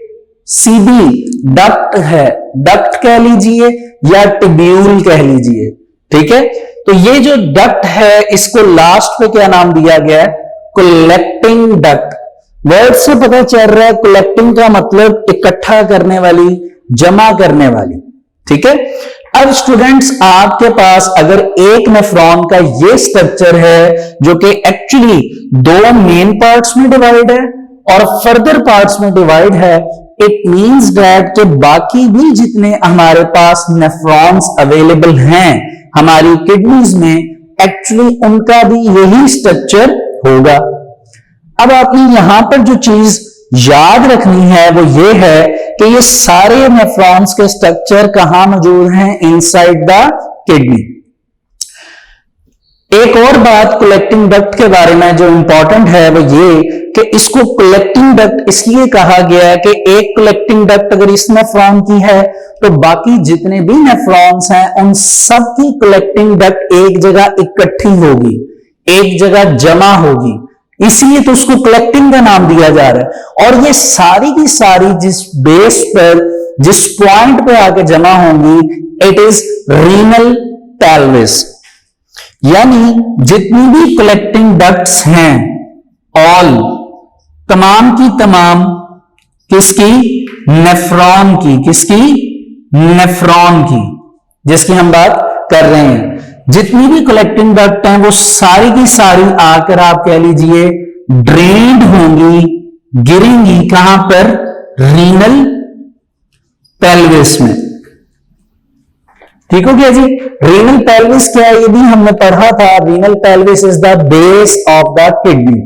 सीधी डक्ट है, डक्ट कह लीजिए या टिब्यूल कह लीजिए। ठीक है। तो ये जो डक्ट है इसको लास्ट पे क्या नाम दिया गया है? Collecting duct. वर्ड से पता चल रहा है कलेक्टिंग का मतलब इकट्ठा करने वाली, जमा करने वाली। ठीक है। अब स्टूडेंट्स आपके पास अगर एक नेफ्रॉन का ये स्ट्रक्चर है जो कि एक्चुअली दो मेन पार्ट्स में डिवाइड है और फर्दर पार्ट्स में डिवाइड है, इट मींस दैट कि बाकी भी जितने हमारे पास नेफ्रॉन्स अवेलेबल हैं हमारी किडनीज में, एक्चुअली उनका भी यही स्ट्रक्चर होगा। अब आपने यहां पर जो चीज याद रखनी है वो ये है कि ये सारे नेफ्रॉन्स के स्ट्रक्चर कहां मौजूद हैं? Inside the kidney. एक और बात कलेक्टिंग डक्ट के बारे में जो इंपॉर्टेंट है वो ये कि इसको कलेक्टिंग डक्ट इसलिए कहा गया है कि एक कलेक्टिंग डक्ट अगर इस नेफ्रॉन की है तो बाकी जितने भी नेफ्रॉन्स हैं उन सब की कलेक्टिंग डक्ट एक जगह इकट्ठी होगी, एक जगह जमा होगी, इसलिए तो उसको कलेक्टिंग का नाम दिया जा रहा है। और ये सारी की सारी जिस बेस पर, जिस पॉइंट पे आके जमा होंगी, इट इज रीनल पेल्विस। यानी जितनी भी कलेक्टिंग डक्ट्स हैं, ऑल, तमाम की तमाम किसकी? नेफ्रॉन की। किसकी? नेफ्रॉन की, जिसकी हम बात कर रहे हैं। जितनी भी कलेक्टिंग डक्ट हैं वो सारी की सारी आकर आप कह लीजिए ड्रेन्ड होंगी, गिरेंगी कहां पर? रीनल पेल्विस में। ठीक हो गया जी। रीनल पेल्विस क्या है ये भी हमने पढ़ा था। Renal pelvis is the base of the kidney,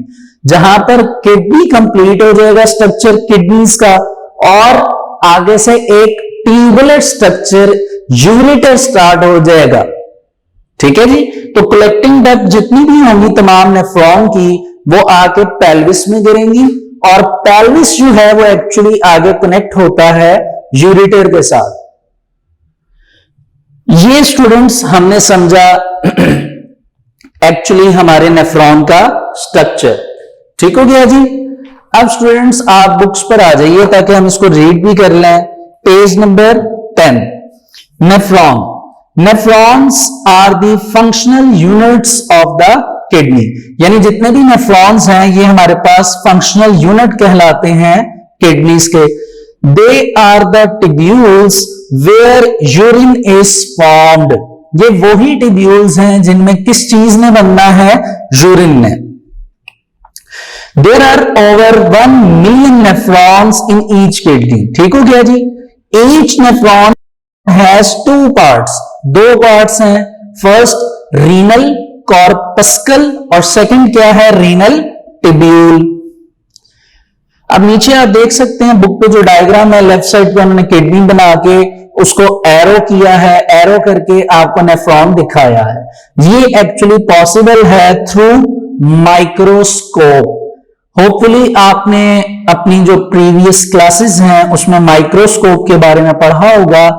जहां पर किडनी कंप्लीट हो जाएगा स्ट्रक्चर किडनीज का, और आगे से एक ट्यूबुलर स्ट्रक्चर यूरेटर स्टार्ट हो जाएगा। ठीक है जी। तो कलेक्टिंग डक्ट जितनी भी होंगी तमाम नेफ्रॉन की वो आके पेल्विस में गिरेंगी, और पेल्विस जो है वो एक्चुअली आगे कनेक्ट होता है यूरेटर के साथ। ये स्टूडेंट्स हमने समझा एक्चुअली हमारे नेफ्रॉन का स्ट्रक्चर। ठीक हो गया जी। अब स्टूडेंट्स आप बुक्स पर आ जाइए ताकि हम इसको रीड भी कर लें। Page number 10। Nephron. Nephrons are the functional units of the kidney. यानी जितने भी नेफ्रॉन्स हैं ये हमारे पास फंक्शनल यूनिट कहलाते हैं किडनीज के। They are the tubules where urine is formed. ये वही टिब्यूल्स हैं जिनमें किस चीज ने बनना है? यूरिन ने। There are over 1 million nephrons in each kidney. ठीक हो गया जी। Each nephron has 2 parts. 2 parts हैं। फर्स्ट रीनल कॉर्पस्कल और सेकंड क्या है? Renal tubule. अब नीचे आप देख सकते हैं बुक पे जो डायग्राम है, लेफ्ट साइड पे उन्होंने किडनी बना के उसको एरो किया है, एरो करके आपको नेफ्रॉन दिखाया है। ये एक्चुअली पॉसिबल है थ्रू माइक्रोस्कोप। होपफुली आपने अपनी जो प्रीवियस क्लासेस हैं उसमें माइक्रोस्कोप के बारे में पढ़ा होगा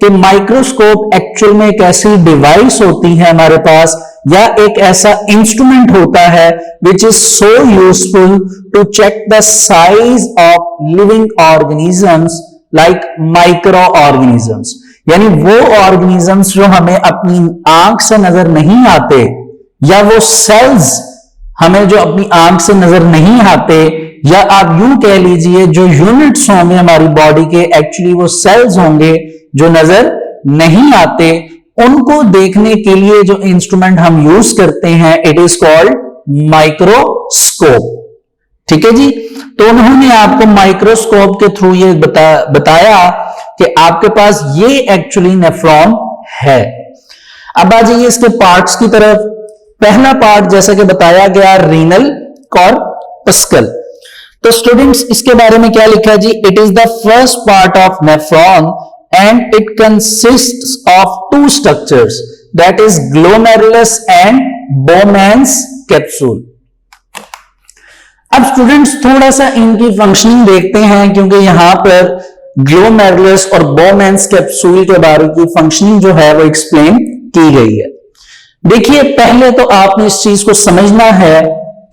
कि माइक्रोस्कोप एक्चुअल में एक ऐसी डिवाइस होती है हमारे पास, या एक ऐसा इंस्ट्रूमेंट होता है which is so useful to check the size of living organisms like micro organisms. यानी वो ऑर्गेनिजम्स जो हमें अपनी आंख से नजर नहीं आते, या वो सेल्स हमें जो अपनी आंख से नजर नहीं आते, या आप यूं कह लीजिए जो यूनिट्स होंगे हमारी बॉडी के, एक्चुअली वो सेल्स होंगे जो नजर नहीं आते, उनको देखने के लिए जो इंस्ट्रूमेंट हम यूज करते हैं इट इज कॉल्ड माइक्रोस्कोप। ठीक है जी। तो उन्होंने आपको माइक्रोस्कोप के थ्रू ये बताया कि आपके पास ये एक्चुअली नेफ्रॉन है। अब आ जाइए इसके पार्ट्स की तरफ। पहला पार्ट जैसा कि बताया गया रीनल कॉर्पस्कल। तो स्टूडेंट्स इसके बारे में क्या लिखा जी, it is the first part of nephron and it consists of two structures that is glomerulus and Bowman's capsule. अब स्टूडेंट्स थोड़ा सा इनकी फंक्शनिंग देखते हैं, क्योंकि यहां पर ग्लोमेरुलस और बोमेंस कैप्सूल के बारे की फंक्शनिंग जो है वो एक्सप्लेन की गई है। देखिए पहले तो आपने इस चीज को समझना है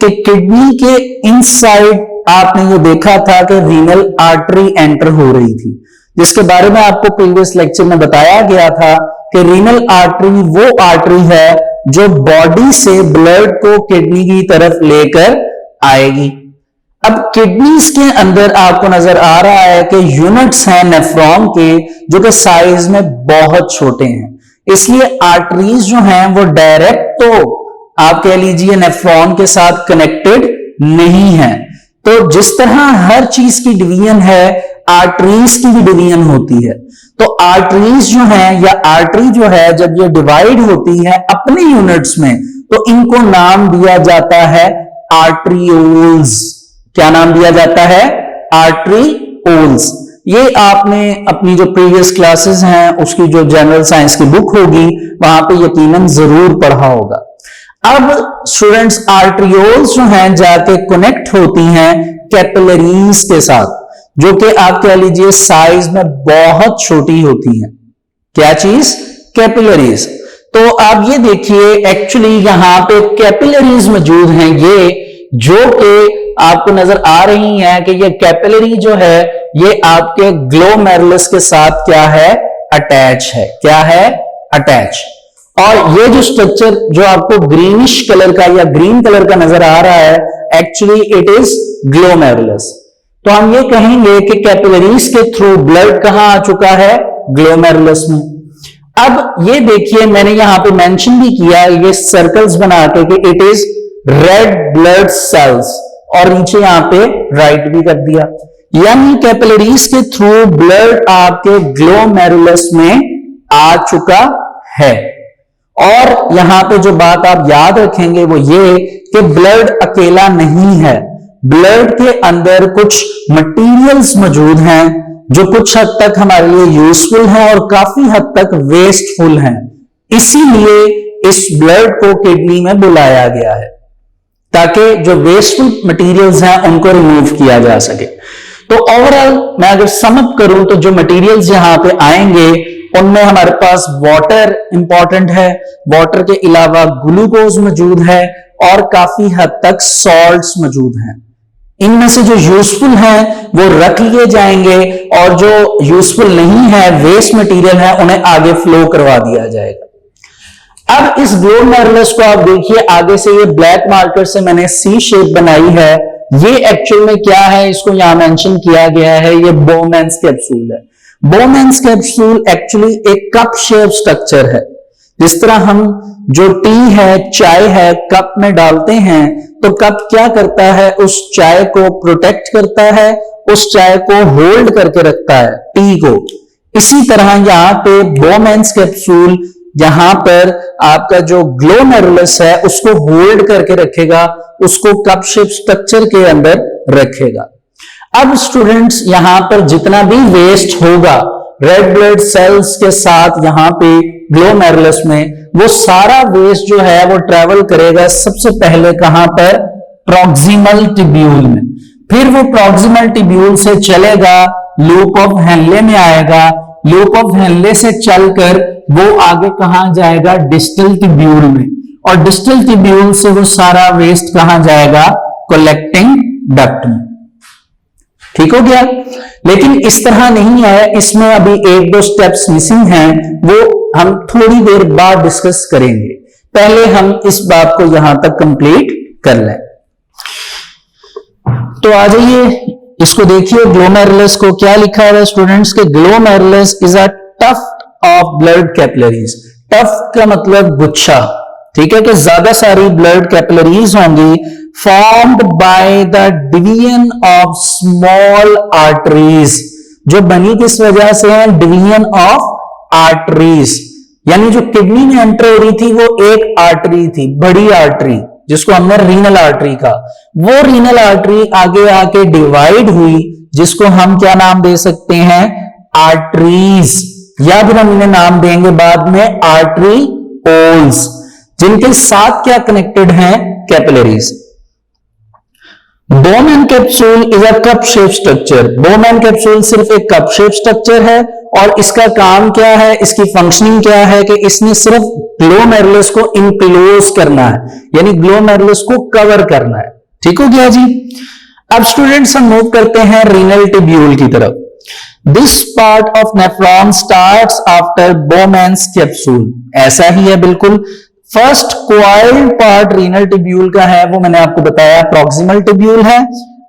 कि किडनी के इनसाइड आपने ये देखा था कि रीनल आर्टरी एंटर हो रही थी, जिसके बारे में आपको प्रीवियस लेक्चर में बताया गया था कि रीनल आर्टरी वो आर्टरी है जो बॉडी से ब्लड को किडनी की तरफ लेकर आएगी। अब किडनीज के अंदर आपको नजर आ रहा है कि यूनिट्स हैं नेफ्रॉन के जो कि साइज में बहुत छोटे हैं, इसलिए आर्टरीज जो हैं वो डायरेक्ट तो आप कह लीजिए नेफ्रॉन के साथ कनेक्टेड नहीं है। तो जिस तरह हर चीज की डिवीजन है आर्टरीज की भी डिवीजन होती है। तो आर्टरीज जो है या आर्टरी जो है जब ये डिवाइड होती है अपने यूनिट्स में तो इनको नाम दिया जाता है आर्टरियोल्स। क्या नाम दिया जाता है? आर्टरियोल्स। ये आपने अपनी जो प्रीवियस क्लासेस हैं उसकी जो जनरल साइंस की बुक होगी वहां पे यकीनन जरूर पढ़ा होगा। अब स्टूडेंट्स आर्टरियोल्स जो हैं जाके कनेक्ट होती हैं कैपिलरीज के साथ, जो कि आप कह लीजिए साइज में बहुत छोटी होती हैं। क्या चीज? कैपिलरीज। तो आप ये देखिए एक्चुअली यहां पे कैपिलरीज मौजूद हैं ये, जो कि आपको नजर आ रही हैं कि ये कैपिलरी जो है ये आपके ग्लोमेरुलस के साथ क्या है? अटैच है। क्या है? अटैच। और ये जो स्ट्रक्चर जो आपको ग्रीनिश कलर का या ग्रीन कलर का नजर आ रहा है एक्चुअली इट इज ग्लोमेरुलस। तो हम ये कहेंगे कि कैपिलरीज के थ्रू ब्लड कहां आ चुका है? ग्लोमेरुलस में। अब ये देखिए मैंने यहां पे मेंशन भी किया ये सर्कल्स बना के कि it is red blood cells, और नीचे यहां पे राइट भी कर दिया, यानी कैपिलरीज के थ्रू ब्लड आपके ग्लोमेरुलस में आ चुका है। और यहां पे जो बात आप याद रखेंगे वो ये कि ब्लड अकेला नहीं है, ब्लड के अंदर कुछ मटेरियल्स मौजूद हैं जो कुछ हद तक हमारे लिए यूजफुल हैं और काफी हद तक वेस्टफुल हैं। इसीलिए इस ब्लड को किडनी में बुलाया गया है ताकि जो वेस्टफुल मटेरियल्स हैं उनको रिमूव किया जा सके। तो ओवरऑल मैं अगर सम अप करूं तो जो मटेरियल्स यहां पे आएंगे उनमें हमारे पास वाटर इंपॉर्टेंट है, वाटर के अलावा ग्लूकोज मौजूद है और काफी हद तक सॉल्ट्स मौजूद हैं। इनमें से जो यूजफुल हैं वो रख लिए जाएंगे और जो यूजफुल नहीं है वेस्ट मटेरियल है उन्हें आगे फ्लो करवा दिया जाएगा। अब इस ग्लोमेरुलस को आप देखिए आगे से ये ब्लैक मार्कर से मैंने सी शेप बनाई है, ये एक्चुअल में क्या है इसको यहां मेंशन किया गया है, ये बोमेंस कैप्सूल है। बोमेंस कैप्सूल एक्चुअली एक कप शेप स्ट्रक्चर है। जिस तरह हम जो टी है चाय है कप में डालते हैं तो कप क्या करता है? उस चाय को प्रोटेक्ट करता है, उस चाय को होल्ड करके रखता है टी को। इसी तरह यहां पे बोमेंस कैप्सूल यहां पर आपका जो ग्लोमेरुलस है उसको होल्ड करके रखेगा, उसको कप शेप स्ट्रक्चर के अंदर रखेगा। अब स्टूडेंट्स यहां पर जितना भी वेस्ट होगा रेड ब्लड सेल्स के साथ यहां पे ग्लोमेरुलस में, वो सारा वेस्ट जो है वो ट्रेवल करेगा सबसे पहले कहां पर? प्रॉक्सिमल ट्यूब्यूल में। फिर वो प्रॉक्सिमल ट्यूब्यूल से चलेगा लूप ऑफ हेनले में आएगा, लूप ऑफ हेनले से चलकर वो आगे कहां जाएगा? डिस्टल ट्यूब्यूल में, और डिस्टल ट्यूब्यूल से वो सारा वेस्ट कहां जाएगा? कलेक्टिंग डक्ट में। ठीक हो गया? लेकिन इस तरह नहीं है, इसमें अभी एक दो स्टेप्स मिसिंग हैं, वो हम थोड़ी देर बाद डिस्कस करेंगे। पहले हम इस बात को यहां तक कंप्लीट कर लें। तो आ जाइए इसको देखिए ग्लोमेरुलस को क्या लिखा है स्टूडेंट्स के, glomerulus is a tuft of blood capillaries. Tuft का मतलब गुच्छा, ठीक है, कि ज्यादा सारी ब्लड कैपिलरीज होंगी formed by the division of small arteries, जो बनी किस वजह से है, डिवीजन ऑफ आर्टरीज, यानी जो किडनी में एंटर हो रही थी वो एक आर्टरी थी, बड़ी आर्टरी, जिसको हमने रीनल आर्टरी का, वो रीनल आर्टरी आगे आके डिवाइड हुई, जिसको हम क्या नाम दे सकते हैं, आर्टरीज, या फिर हम इन्हें नाम देंगे बाद में आर्टरीओल्स, जिनके साथ क्या कनेक्टेड हैं, capillaries. Bowman capsule is a cup shape structure, Bowman capsule सिर्फ एक कप शेप स्ट्रक्चर है, और इसका काम क्या है, इसकी फंक्शनिंग क्या है कि इसने सिर्फ ग्लोमेरुलस को इनक्लोज करना है, यानी ग्लोमेरुलस को कवर करना है। ठीक हो गया जी। अब स्टूडेंट्स हम मूव करते हैं रीनल टिब्यूल की तरफ। This part of nephron starts after Bowman's capsule, ऐसा ही है बिल्कुल। First coiled part renal tubule का है, वो मैंने आपको बताया प्रॉक्सिमल टिब्यूल है।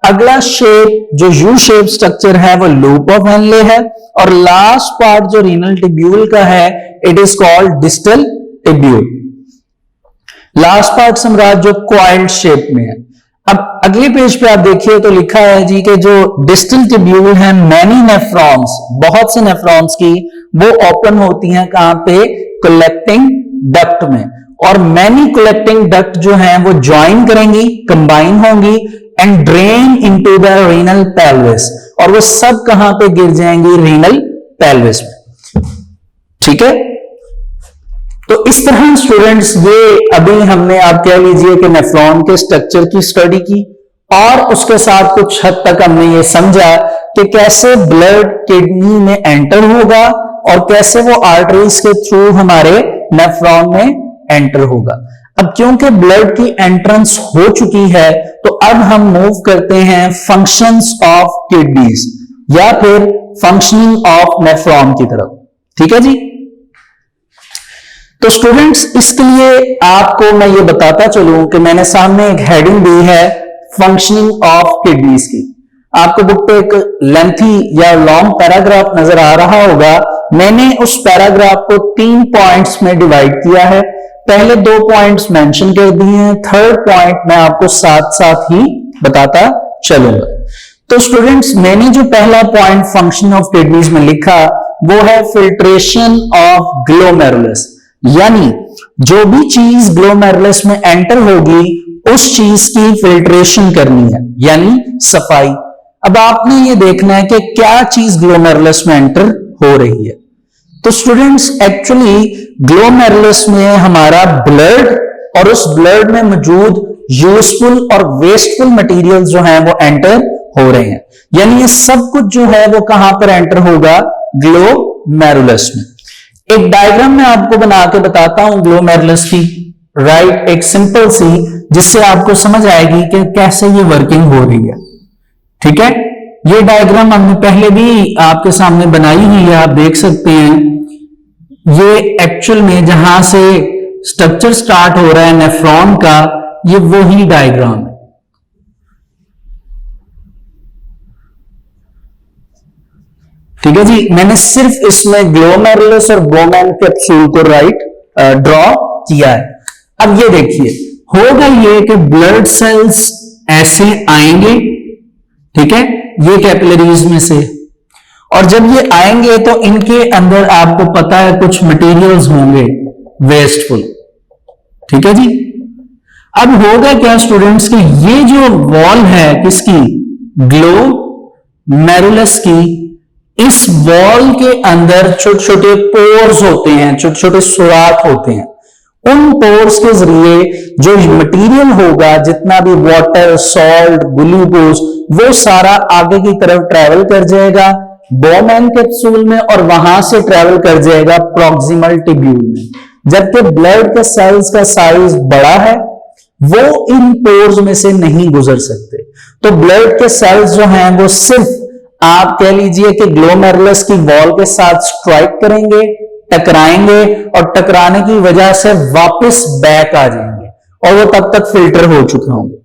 अगला शेप जो यू शेप स्ट्रक्चर है वो लूप ऑफ हेनले है, और लास्ट पार्ट जो रीनल टिब्यूल का है it is called distal tubule. Last part सम्राट जो क्वाइल्ड शेप में है। अब अगले पेज पे आप देखिए तो लिखा है जी कि जो डिस्टल टिब्यूल है, मैनी नेफ्रॉन्स, बहुत से नेफ्रॉन्स की वो ओपन होती हैं कहां पे, कलेक्टिंग डक्ट में, और मैनी कलेक्टिंग डक्ट जो हैं वो ज्वाइन करेंगी, कंबाइन होंगी and drain into the renal pelvis, और वो सब कहां पे गिर जाएंगी, रीनल पेल्विस में। ठीक है, तो इस तरह स्टूडेंट्स ये अभी हमने आप कह लीजिए कि नेफ्रॉन के स्ट्रक्चर की स्टडी की, और उसके साथ कुछ हद तक हमने ये समझा कि कैसे ब्लड किडनी में एंटर होगा और कैसे वो आर्टरीज के थ्रू हमारे नेफ्रॉन में एंटर होगा। अब क्योंकि ब्लड की एंट्रेंस हो चुकी है तो अब हम मूव करते हैं फंक्शंस ऑफ किडनीज या फिर फंक्शनिंग ऑफ नेफ्रॉन की तरफ। ठीक है जी। तो स्टूडेंट्स इसके लिए आपको मैं ये बताता चलूं कि मैंने सामने एक हेडिंग दी है फंक्शनिंग ऑफ किडनीज की। आपको बुक पे एक लेंथी या लॉन्ग पैराग्राफ नजर आ रहा होगा। मैंने उस पैराग्राफ को 3 पॉइंट्स में डिवाइड किया है। पहले 2 पॉइंट्स मेंशन कर दिए हैं, थर्ड पॉइंट मैं आपको साथ साथ ही बताता चलूंगा। तो स्टूडेंट्स मैंने जो पहला पॉइंट फंक्शन ऑफ किडनीज में लिखा वो है फिल्ट्रेशन ऑफ ग्लोमेरुलस, यानी जो भी चीज ग्लोमेरुलस में एंटर होगी उस चीज की फिल्ट्रेशन करनी है, यानी सफाई। अब आपने ये देखना है कि क्या चीज ग्लोमेरुलस में एंटर हो रही है। तो स्टूडेंट्स एक्चुअली ग्लोमेरुलस में हमारा ब्लड और उस ब्लड में मौजूद यूजफुल और वेस्टफुल मटेरियल जो हैं वो एंटर हो रहे हैं, यानी ये सब कुछ जो है वो कहां पर एंटर होगा, ग्लोमेरुलस में। एक डायग्राम मैं आपको बना के बताता हूं ग्लोमेरुलस की, राइट, एक सिंपल सी, जिससे आपको समझ आएगी कि कैसे ये वर्किंग हो रही है। ठीक है, ये डायग्राम हमने पहले भी आपके सामने बनाई हुई है, आप देख सकते हैं। ये एक्चुअल में जहां से स्ट्रक्चर स्टार्ट हो रहा है नेफ्रॉन का, ये वही डायग्राम है। ठीक है जी, मैंने सिर्फ इसमें ग्लोमेरुलस और बोमेन कैप्सूल को ड्रॉ किया है। अब ये देखिए, होगा ये कि ब्लड सेल्स ऐसे आएंगे, ठीक है, ये कैपिलरीज में से, और जब ये आएंगे तो इनके अंदर आपको पता है कुछ मटेरियल्स होंगे वेस्टफुल। ठीक है जी। अब होगा क्या स्टूडेंट्स कि ये जो वॉल है किसकी, ग्लोमेरुलस की, इस वॉल के अंदर छोटे छोटे पोर्स होते हैं, छोटे छोटे सुराख होते हैं। उन पोर्स के जरिए जो मटेरियल होगा, जितना भी वाटर, सॉल्ट, ग्लूकोज, वो सारा आगे की तरफ ट्रेवल कर जाएगा बोमेन कैप्सूल में, और वहां से ट्रेवल कर जाएगा प्रॉक्सिमल टिब्यूल में। जबकि ब्लड के सेल्स का साइज बड़ा है, वो इन पोर्स में से नहीं गुजर सकते। तो ब्लड के सेल्स जो हैं वो सिर्फ आप कह लीजिए कि ग्लोमेरुलस की वॉल के साथ स्ट्राइक करेंगे, टकराएंगे, और टकराने की वजह से वापस बैक आ जाएंगे, और वो तब तक फिल्टर हो चुके होंगे।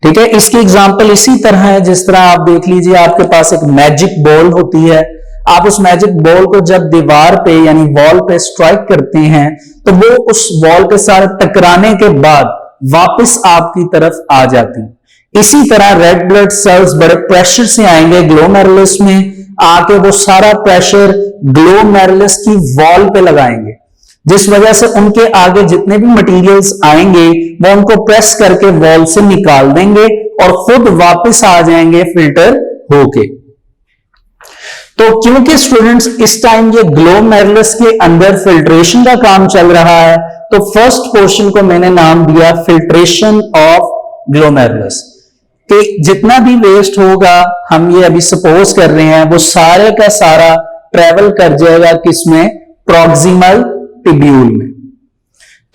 ठीक है, इसकी एग्जांपल इसी तरह है जिस तरह आप देख लीजिए, आपके पास एक मैजिक बॉल होती है, आप उस मैजिक बॉल को जब दीवार पे यानी वॉल पे स्ट्राइक करते हैं तो वो उस वॉल के साथ टकराने के बाद वापस आपकी तरफ आ जाती है। इसी तरह रेड ब्लड सेल्स बड़े प्रेशर से आएंगे ग्लोमेरुलस में, आके वो सारा प्रेशर ग्लोमेरुलस की वॉल पे लगाएंगे, जिस वजह से उनके आगे जितने भी मटेरियल्स आएंगे वो उनको प्रेस करके वॉल से निकाल देंगे और खुद वापस आ जाएंगे फिल्टर होके। तो क्योंकि स्टूडेंट्स इस टाइम ये ग्लोमेरुलस के अंदर फिल्ट्रेशन का काम चल रहा है, तो फर्स्ट पोर्शन को मैंने नाम दिया फिल्ट्रेशन ऑफ ग्लोमेरुलस, कि जितना भी वेस्ट होगा, हम ये अभी सपोज कर रहे हैं, वो सारे का सारा ट्रेवल कर जाएगा किसमें, प्रॉक्सिमल टिब्यूल में।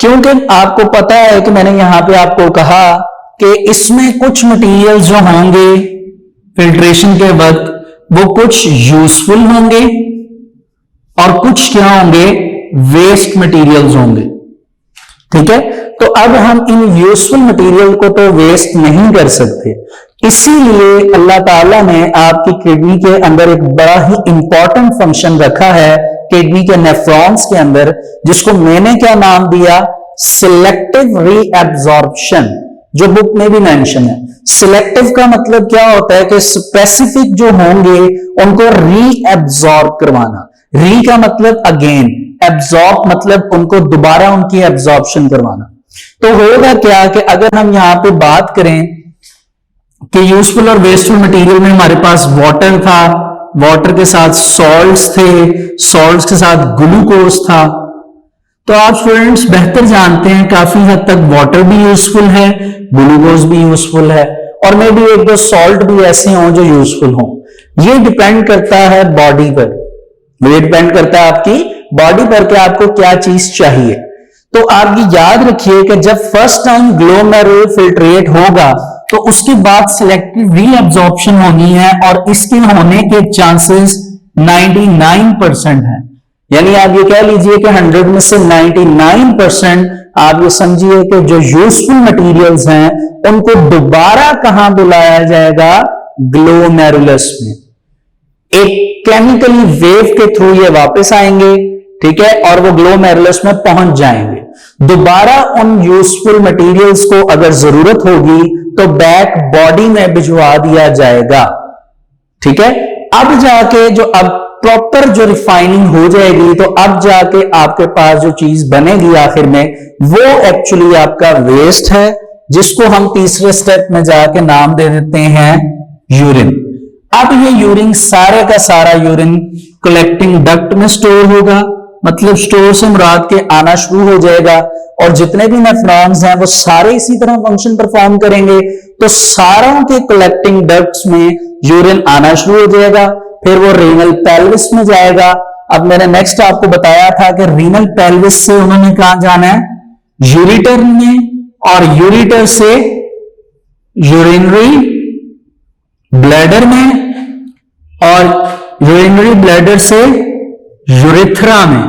क्योंकि आपको पता है कि मैंने यहां पे आपको कहा कि इसमें कुछ मटेरियल जो होंगे फिल्ट्रेशन के वक्त वो कुछ यूजफुल होंगे और कुछ क्या होंगे, वेस्ट मटेरियल्स होंगे। ठीक है, तो अब हम इन यूजफुल मटेरियल को तो वेस्ट नहीं कर सकते, इसीलिए अल्लाह ताला ने आपकी किडनी के अंदर एक बड़ा ही इंपॉर्टेंट फंक्शन रखा है किडनी के नेफ्रॉन्स के अंदर, जिसको मैंने क्या नाम दिया, सिलेक्टिव रीएब्जॉर्प्शन, जो बुक में भी मेंशन है। सिलेक्टिव का मतलब क्या होता है कि स्पेसिफिक जो होंगे उनको रीएब्जॉर्ब करवाना, री का मतलब अगेन, एब्जॉर्ब मतलब उनको दोबारा उनकी एब्जॉर्प्शन करवाना। तो होगा क्या कि अगर हम यहां पे बात करें कि यूजफुल और वेस्टफुल मटेरियल में हमारे पास वाटर था, वाटर के साथ सॉल्ट्स थे, सॉल्ट्स के साथ ग्लूकोज था, तो आप स्टूडेंट्स बेहतर जानते हैं काफी हद तक वाटर भी यूजफुल है, ग्लूकोज भी यूजफुल है, और मे भी एक दो सॉल्ट भी ऐसे हों जो यूजफुल हों। ये डिपेंड करता है बॉडी पर, ये डिपेंड करता है आपकी बॉडी पर कि आपको क्या चीज चाहिए। तो आप ये याद रखिए कि जब फर्स्ट टाइम ग्लोमेरुल फिल्ट्रेट होगा तो उसके बाद सिलेक्टिव रीअब्जॉर्प्शन होनी है, और इसके होने के चांसेस 99% है। यानी आप ये कह लीजिए कि 100 में से 99% आप ये समझिए कि जो यूजफुल मटेरियल्स हैं उनको दोबारा कहां बुलाया जाएगा, ग्लोमेरुलस में। एक केमिकली वेव के थ्रू ये वापस आएंगे, ठीक है, और वो ग्लोमेरुलस में पहुंच जाएंगे। दोबारा उन यूजफुल मटेरियल्स को अगर जरूरत होगी तो बैक बॉडी में भिजवा दिया जाएगा। ठीक है, अब जाके जो अब प्रॉपर जो रिफाइनिंग हो जाएगी, तो अब जाके आपके पास जो चीज बनेगी आखिर में, वो एक्चुअली आपका वेस्ट है, जिसको हम तीसरे स्टेप में जाके नाम दे देते हैं यूरिन। अब ये यूरिन सारे का सारा यूरिन कलेक्टिंग डक्ट में स्टोर होगा, मतलब स्टोर से मुराद के आना शुरू हो जाएगा, और जितने भी नेफ्रॉन्स हैं वो सारे इसी तरह फंक्शन परफॉर्म करेंगे। तो सारों के कलेक्टिंग डक्ट्स में यूरिन आना शुरू हो जाएगा, फिर वो रीनल पेल्विस में जाएगा। अब मैंने नेक्स्ट आपको बताया था कि रीनल पेल्विस से उन्होंने कहां जाना है, यूरिटर में, और यूरिटर से यूरिनरी ब्लैडर में, और यूरिनरी ब्लैडर से यूरिथ्रा में,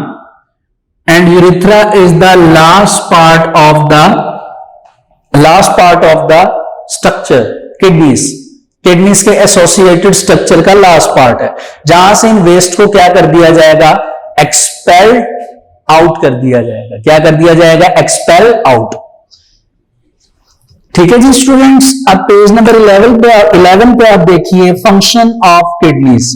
and urethra is the last part of the structure kidneys. Kidneys के एसोसिएटेड स्ट्रक्चर का लास्ट पार्ट है, जहां से इन वेस्ट को क्या कर दिया जाएगा, एक्सपेल आउट कर दिया जाएगा। क्या कर दिया जाएगा, एक्सपेल आउट। ठीक है जी स्टूडेंट्स, अब पेज नंबर 11 पे आप देखिए function of kidneys.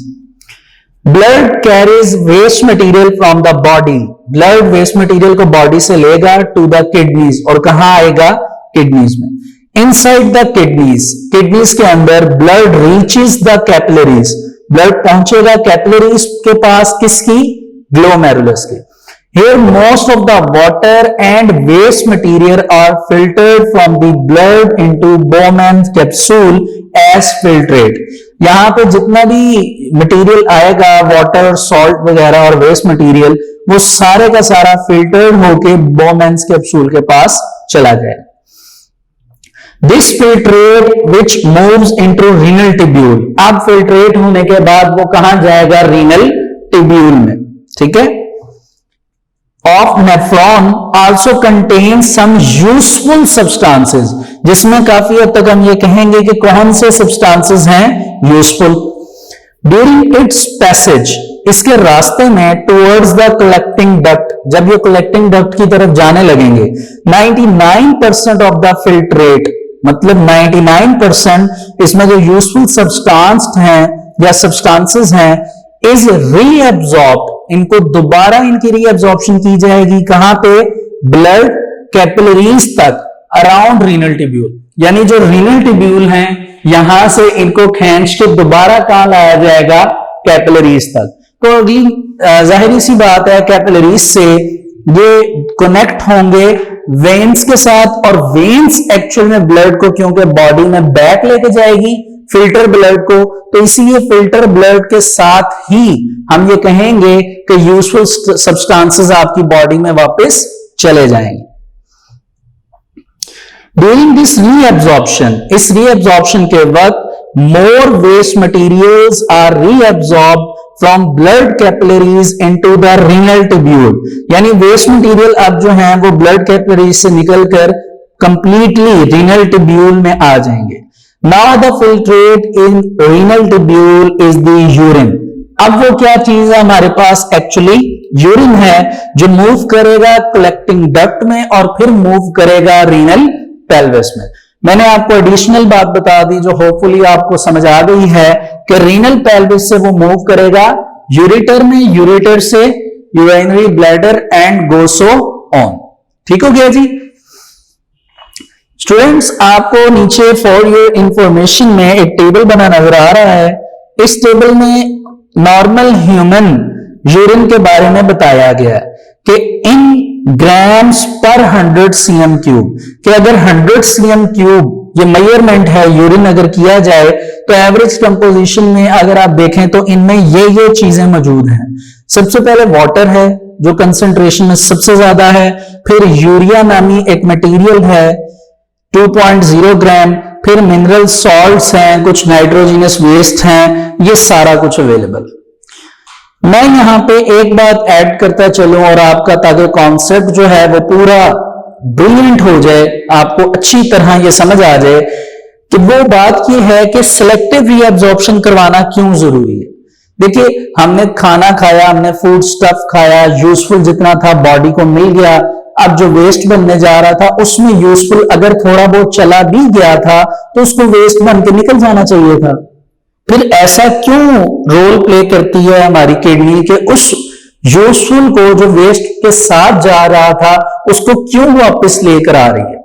Blood carries waste material from the body, blood waste material को बॉडी से लेगा टू द किडनीज, और कहां आएगा, किडनीज में। इनसाइड द किडनीज, किडनीज के अंदर blood reaches the capillaries, blood पहुंचेगा कैपिलरीज के पास, किसकी, ग्लोमेरुलस के। Here most of the water and waste material are filtered from the blood into Bowman's capsule as filtrate। यहां पे जितना भी मटेरियल आएगा, वाटर, सॉल्ट वगैरह और वेस्ट मटेरियल, वो सारे का सारा फिल्टर्ड होके बोमैन्स कैप्सूल के पास चला जाएगा। This filtrate which moves into renal tubule, अब फिल्ट्रेट होने के बाद वो कहां जाएगा, रीनल टिब्यूल में। ठीक है, of nephron also contain some useful substances, जिसमें काफी हद तक हम ये कहेंगे कि कौन से सब्सटेंसेस हैं यूजफुल। ड्यूरिंग इट्स पैसेज इसके रास्ते में टुवर्ड्स द कलेक्टिंग डक्ट, जब ये कलेक्टिंग डक्ट की तरफ जाने लगेंगे, 99% ऑफ द फिल्ट्रेट, मतलब 99% इसमें जो यूजफुल सब्सटेंस हैं या सब्सटेंसेस हैं, इज रीएब्सॉर्ब्ड, इनको दोबारा इनकी रीएब्सॉर्प्शन की जाएगी कहां पे? ब्लड कैपिलरीज तक, अराउंड रीनल ट्यूब्यूल, यानी जो रीनल ट्यूब्यूल हैं यहां से इनको खींच के दोबारा कहां लाया जाएगा? कैपिलरीज तक। तो अभी जाहिर सी बात है कैपिलरीज से ये कनेक्ट होंगे वेन्स के साथ, और वेन्स एक्चुअल में ब्लड को क्योंकि बॉडी में बैक लेके जाएगी फिल्टर ब्लड को, तो इसीलिए फिल्टर ब्लड के साथ ही हम ये कहेंगे कि यूजफुल सब्सटेंसेस आपकी बॉडी में वापस चले जाएंगे। ड्यूरिंग दिस रीएब्सॉर्प्शन, इस रीएब्सॉर्प्शन के वक्त more waste materials are reabsorbed from blood capillaries into the renal tubule, यानी वेस्ट मटेरियल अब जो है वो ब्लड कैपिलरीज से निकलकर कंप्लीटली रीनल ट्यूब्यूल में आ जाएंगे। Now the filtrate in renal tubule is the urine। अब वो क्या चीज है हमारे पास? एक्चुअली यूरिन है, जो मूव करेगा कलेक्टिंग डक्ट में और फिर मूव करेगा रीनल पेल्विस में। मैंने आपको एडिशनल बात बता दी जो होपफुली आपको समझ आ गई है कि रीनल पेल्विस से वो मूव करेगा यूरेटर में, यूरेटर से urinary bladder and go so on. ठीक हो गया जी स्टूडेंट्स? आपको नीचे फॉर योर इंफॉर्मेशन में एक टेबल बना नजर आ रहा है। इस टेबल में नॉर्मल ह्यूमन यूरिन के बारे में बताया गया है कि इन ग्राम्स पर 100 cm क्यूब, कि अगर 100 cm क्यूब ये मेजरमेंट है यूरिन अगर किया जाए तो एवरेज कंपोजिशन में अगर आप देखें तो इनमें ये चीजें मौजूद हैं। सबसे पहले वाटर है जो कंसंट्रेशन में सबसे ज्यादा है, फिर यूरिया नामी एक मटेरियल है 2.0 ग्राम, फिर मिनरल सॉल्ट्स हैं, कुछ नाइट्रोजिनस वेस्ट हैं, ये सारा कुछ अवेलेबल। मैं यहां पे एक बात ऐड करता चलूं और आपका ताकि कॉन्सेप्ट जो है वो पूरा ब्रिलियंट हो जाए, आपको अच्छी तरह ये समझ आ जाए कि वो बात ये है कि सिलेक्टिव रीअब्जॉर्प्शन करवाना क्यों जरूरी है। देखिए हमने खाना खाया, हमने फूड स्टफ खाया, यूजफुल जितना था बॉडी को मिल गया, अब जो वेस्ट बनने जा रहा था उसमें यूजफुल अगर थोड़ा बहुत चला भी गया था तो उसको वेस्ट बन के निकल जाना चाहिए था। फिर ऐसा क्यों रोल प्ले करती है हमारी किडनी के उस यूजफुल को जो वेस्ट के साथ जा रहा था उसको क्यों वापस लेकर आ रही है?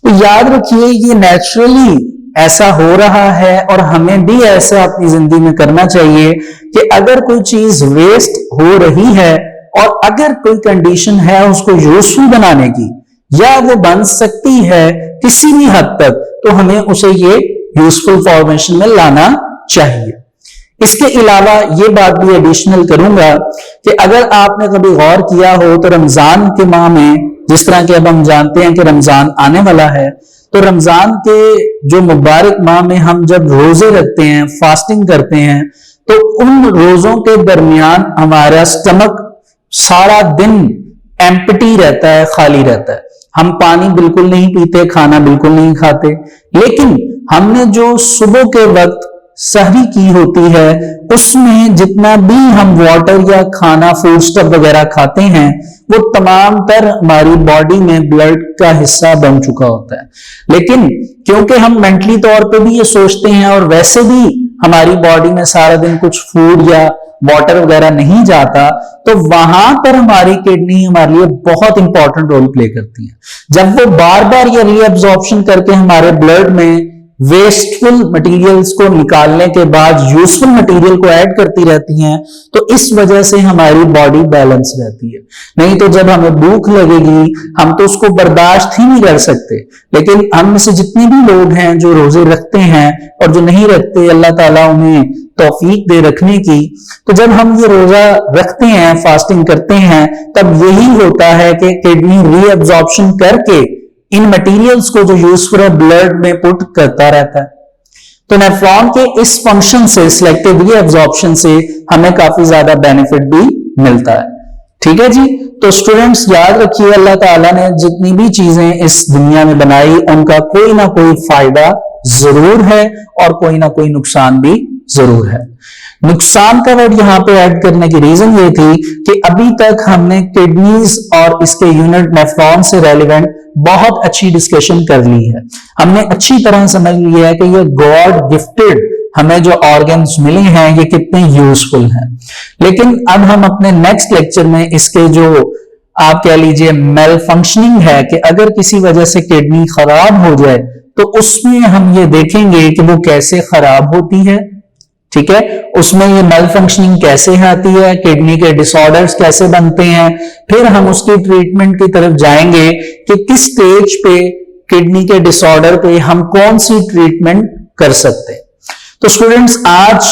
तो याद रखिए ये नेचुरली ऐसा हो रहा है और हमें भी ऐसा अपनी जिंदगी में करना चाहिए कि अगर कोई चीज वेस्ट हो रही है और अगर कोई कंडीशन है उसको यूजफुल बनाने की या वो बन सकती है किसी भी हद तक, तो हमें उसे ये यूजफुल फॉर्मेशन में लाना चाहिए। इसके अलावा ये बात भी एडिशनल करूंगा कि अगर आपने कभी गौर किया हो तो रमजान के माह में, जिस तरह के अब हम जानते हैं कि रमजान आने वाला है, तो रमजान के जो मुबारक माह में हम जब रोजे रखते हैं, फास्टिंग करते हैं, तो उन रोजों के दरमियान हमारा स्टमक सारा दिन एम्प्टी रहता है, खाली रहता है। हम पानी बिल्कुल नहीं पीते, खाना बिल्कुल नहीं खाते, लेकिन हमने जो सुबह के वक्त सहरी की होती है उसमें जितना भी हम वाटर या खाना फूड स्टफ वगैरह खाते हैं वो तमाम तर हमारी बॉडी में ब्लड का हिस्सा बन चुका होता है। लेकिन क्योंकि हम मेंटली तौर पे भी ये सोचते हैं और वैसे भी हमारी बॉडी में सारा दिन कुछ फूड या वाटर वगैरह नहीं जाता, तो वहां पर हमारी किडनी हमारे लिए बहुत इंपॉर्टेंट रोल प्ले करती है। जब वो बार बार ये रीअब्जॉर्प्शन करके हमारे ब्लड में वेस्टफुल मटेरियल्स को निकालने के बाद यूजफुल मटेरियल को ऐड करती रहती हैं, तो इस वजह से हमारी बॉडी बैलेंस रहती है। नहीं तो जब हमें भूख लगेगी हम तो उसको बर्दाश्त ही नहीं कर सकते। लेकिन हम में से जितने भी लोग हैं जो रोजे रखते हैं और जो नहीं रखते, अल्लाह ताला उन्हें तौफीक दे रखने की, तो जब हम ये रोजा रखते हैं, फास्टिंग करते हैं, तब यही होता है कि किडनी रीअब्जॉर्प्शन करके इन मटेरियल्स को जो यूजफुल है ब्लड में पुट करता रहता है। तो नेफ्रॉन के इस फंक्शन से, सिलेक्टिव रीअब्जॉर्प्शन से, हमें काफी ज्यादा बेनिफिट भी मिलता है। ठीक है जी? तो स्टूडेंट्स याद रखिए अल्लाह ताला ने जितनी भी चीजें इस दुनिया में बनाई उनका कोई ना कोई फायदा जरूर है और कोई ना कोई नुकसान भी जरूर है। नुकसान का वर्ड यहां पे ऐड करने की रीजन ये थी कि अभी तक हमने किडनीज और इसके यूनिट नेफ्रॉन से रेलिवेंट बहुत अच्छी डिस्कशन कर ली है। हमने अच्छी तरह समझ लिया है कि ये गॉड गिफ्टेड हमें जो ऑर्गन्स मिले हैं ये कितने यूजफुल हैं। लेकिन अब हम अपने नेक्स्ट लेक्चर में इसके जो आप कह लीजिए मेल फंक्शनिंग है कि अगर किसी वजह से किडनी खराब हो जाए तो उसमें हम ये देखेंगे कि वो कैसे खराब होती है, ठीक है, उसमें ये मेल फंक्शनिंग कैसे आती है, किडनी के डिसऑर्डर्स कैसे बनते हैं, फिर हम उसकी ट्रीटमेंट की तरफ जाएंगे कि किस स्टेज पे किडनी के डिसऑर्डर पे हम कौन सी ट्रीटमेंट कर सकते हैं। तो स्टूडेंट्स आज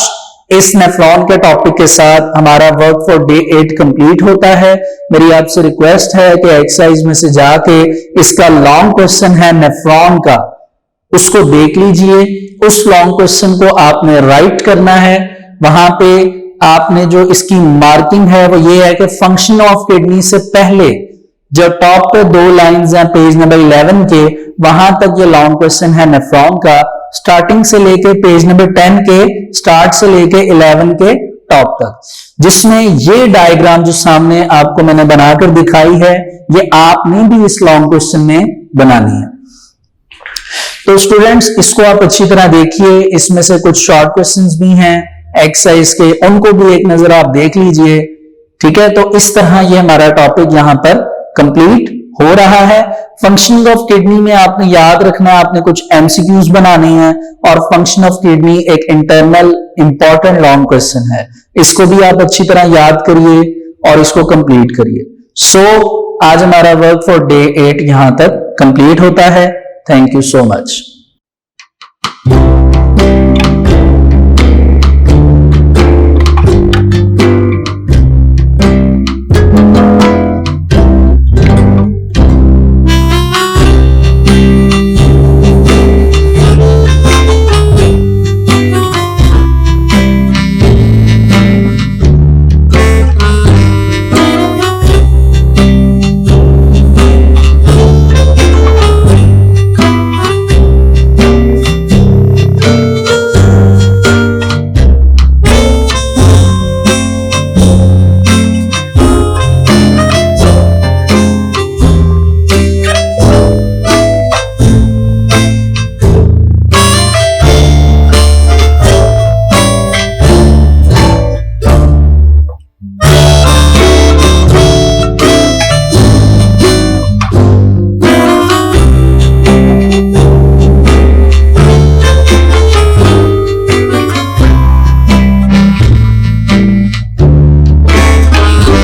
इस नेफ्रॉन के टॉपिक के साथ हमारा वर्क फॉर डे 8 कंप्लीट होता है। मेरी आपसे रिक्वेस्ट है कि एक्सरसाइज में से जाके इसका लॉन्ग क्वेश्चन है नेफ्रॉन का, उसको देख लीजिए। उस लॉन्ग क्वेश्चन को आपने राइट करना है। वहां पे आपने जो इसकी मार्किंग है वो ये है कि फंक्शन ऑफ किडनी से पहले जो टॉप पे 2 लाइंस हैं पेज नंबर 11 के, वहां तक ये लॉन्ग क्वेश्चन है नेफ्रॉन का, स्टार्टिंग से लेके पेज नंबर 10 के स्टार्ट से लेके 11 के टॉप तक, जिसमें ये डायग्राम जो सामने आपको मैंने बनाकर दिखाई है ये आपने भी इस लॉन्ग क्वेश्चन में बनानी है। तो स्टूडेंट्स इसको आप अच्छी तरह देखिए, इसमें से कुछ शॉर्ट क्वेश्चंस भी हैं एक्सरसाइज के, उनको भी एक नजर आप देख लीजिए, ठीक है। तो इस तरह ये हमारा टॉपिक यहां पर कंप्लीट हो रहा है। फंक्शनिंग ऑफ किडनी में आपने याद रखना है, आपने कुछ एमसीक्यूज बनाने हैं और फंक्शन ऑफ किडनी एक इंटरनल इंपॉर्टेंट लॉन्ग क्वेश्चन है, इसको भी आप अच्छी तरह याद करिए और इसको कंप्लीट करिए। सो आज हमारा वर्क फॉर डे 8 यहां तक कंप्लीट होता है। Thank you so much.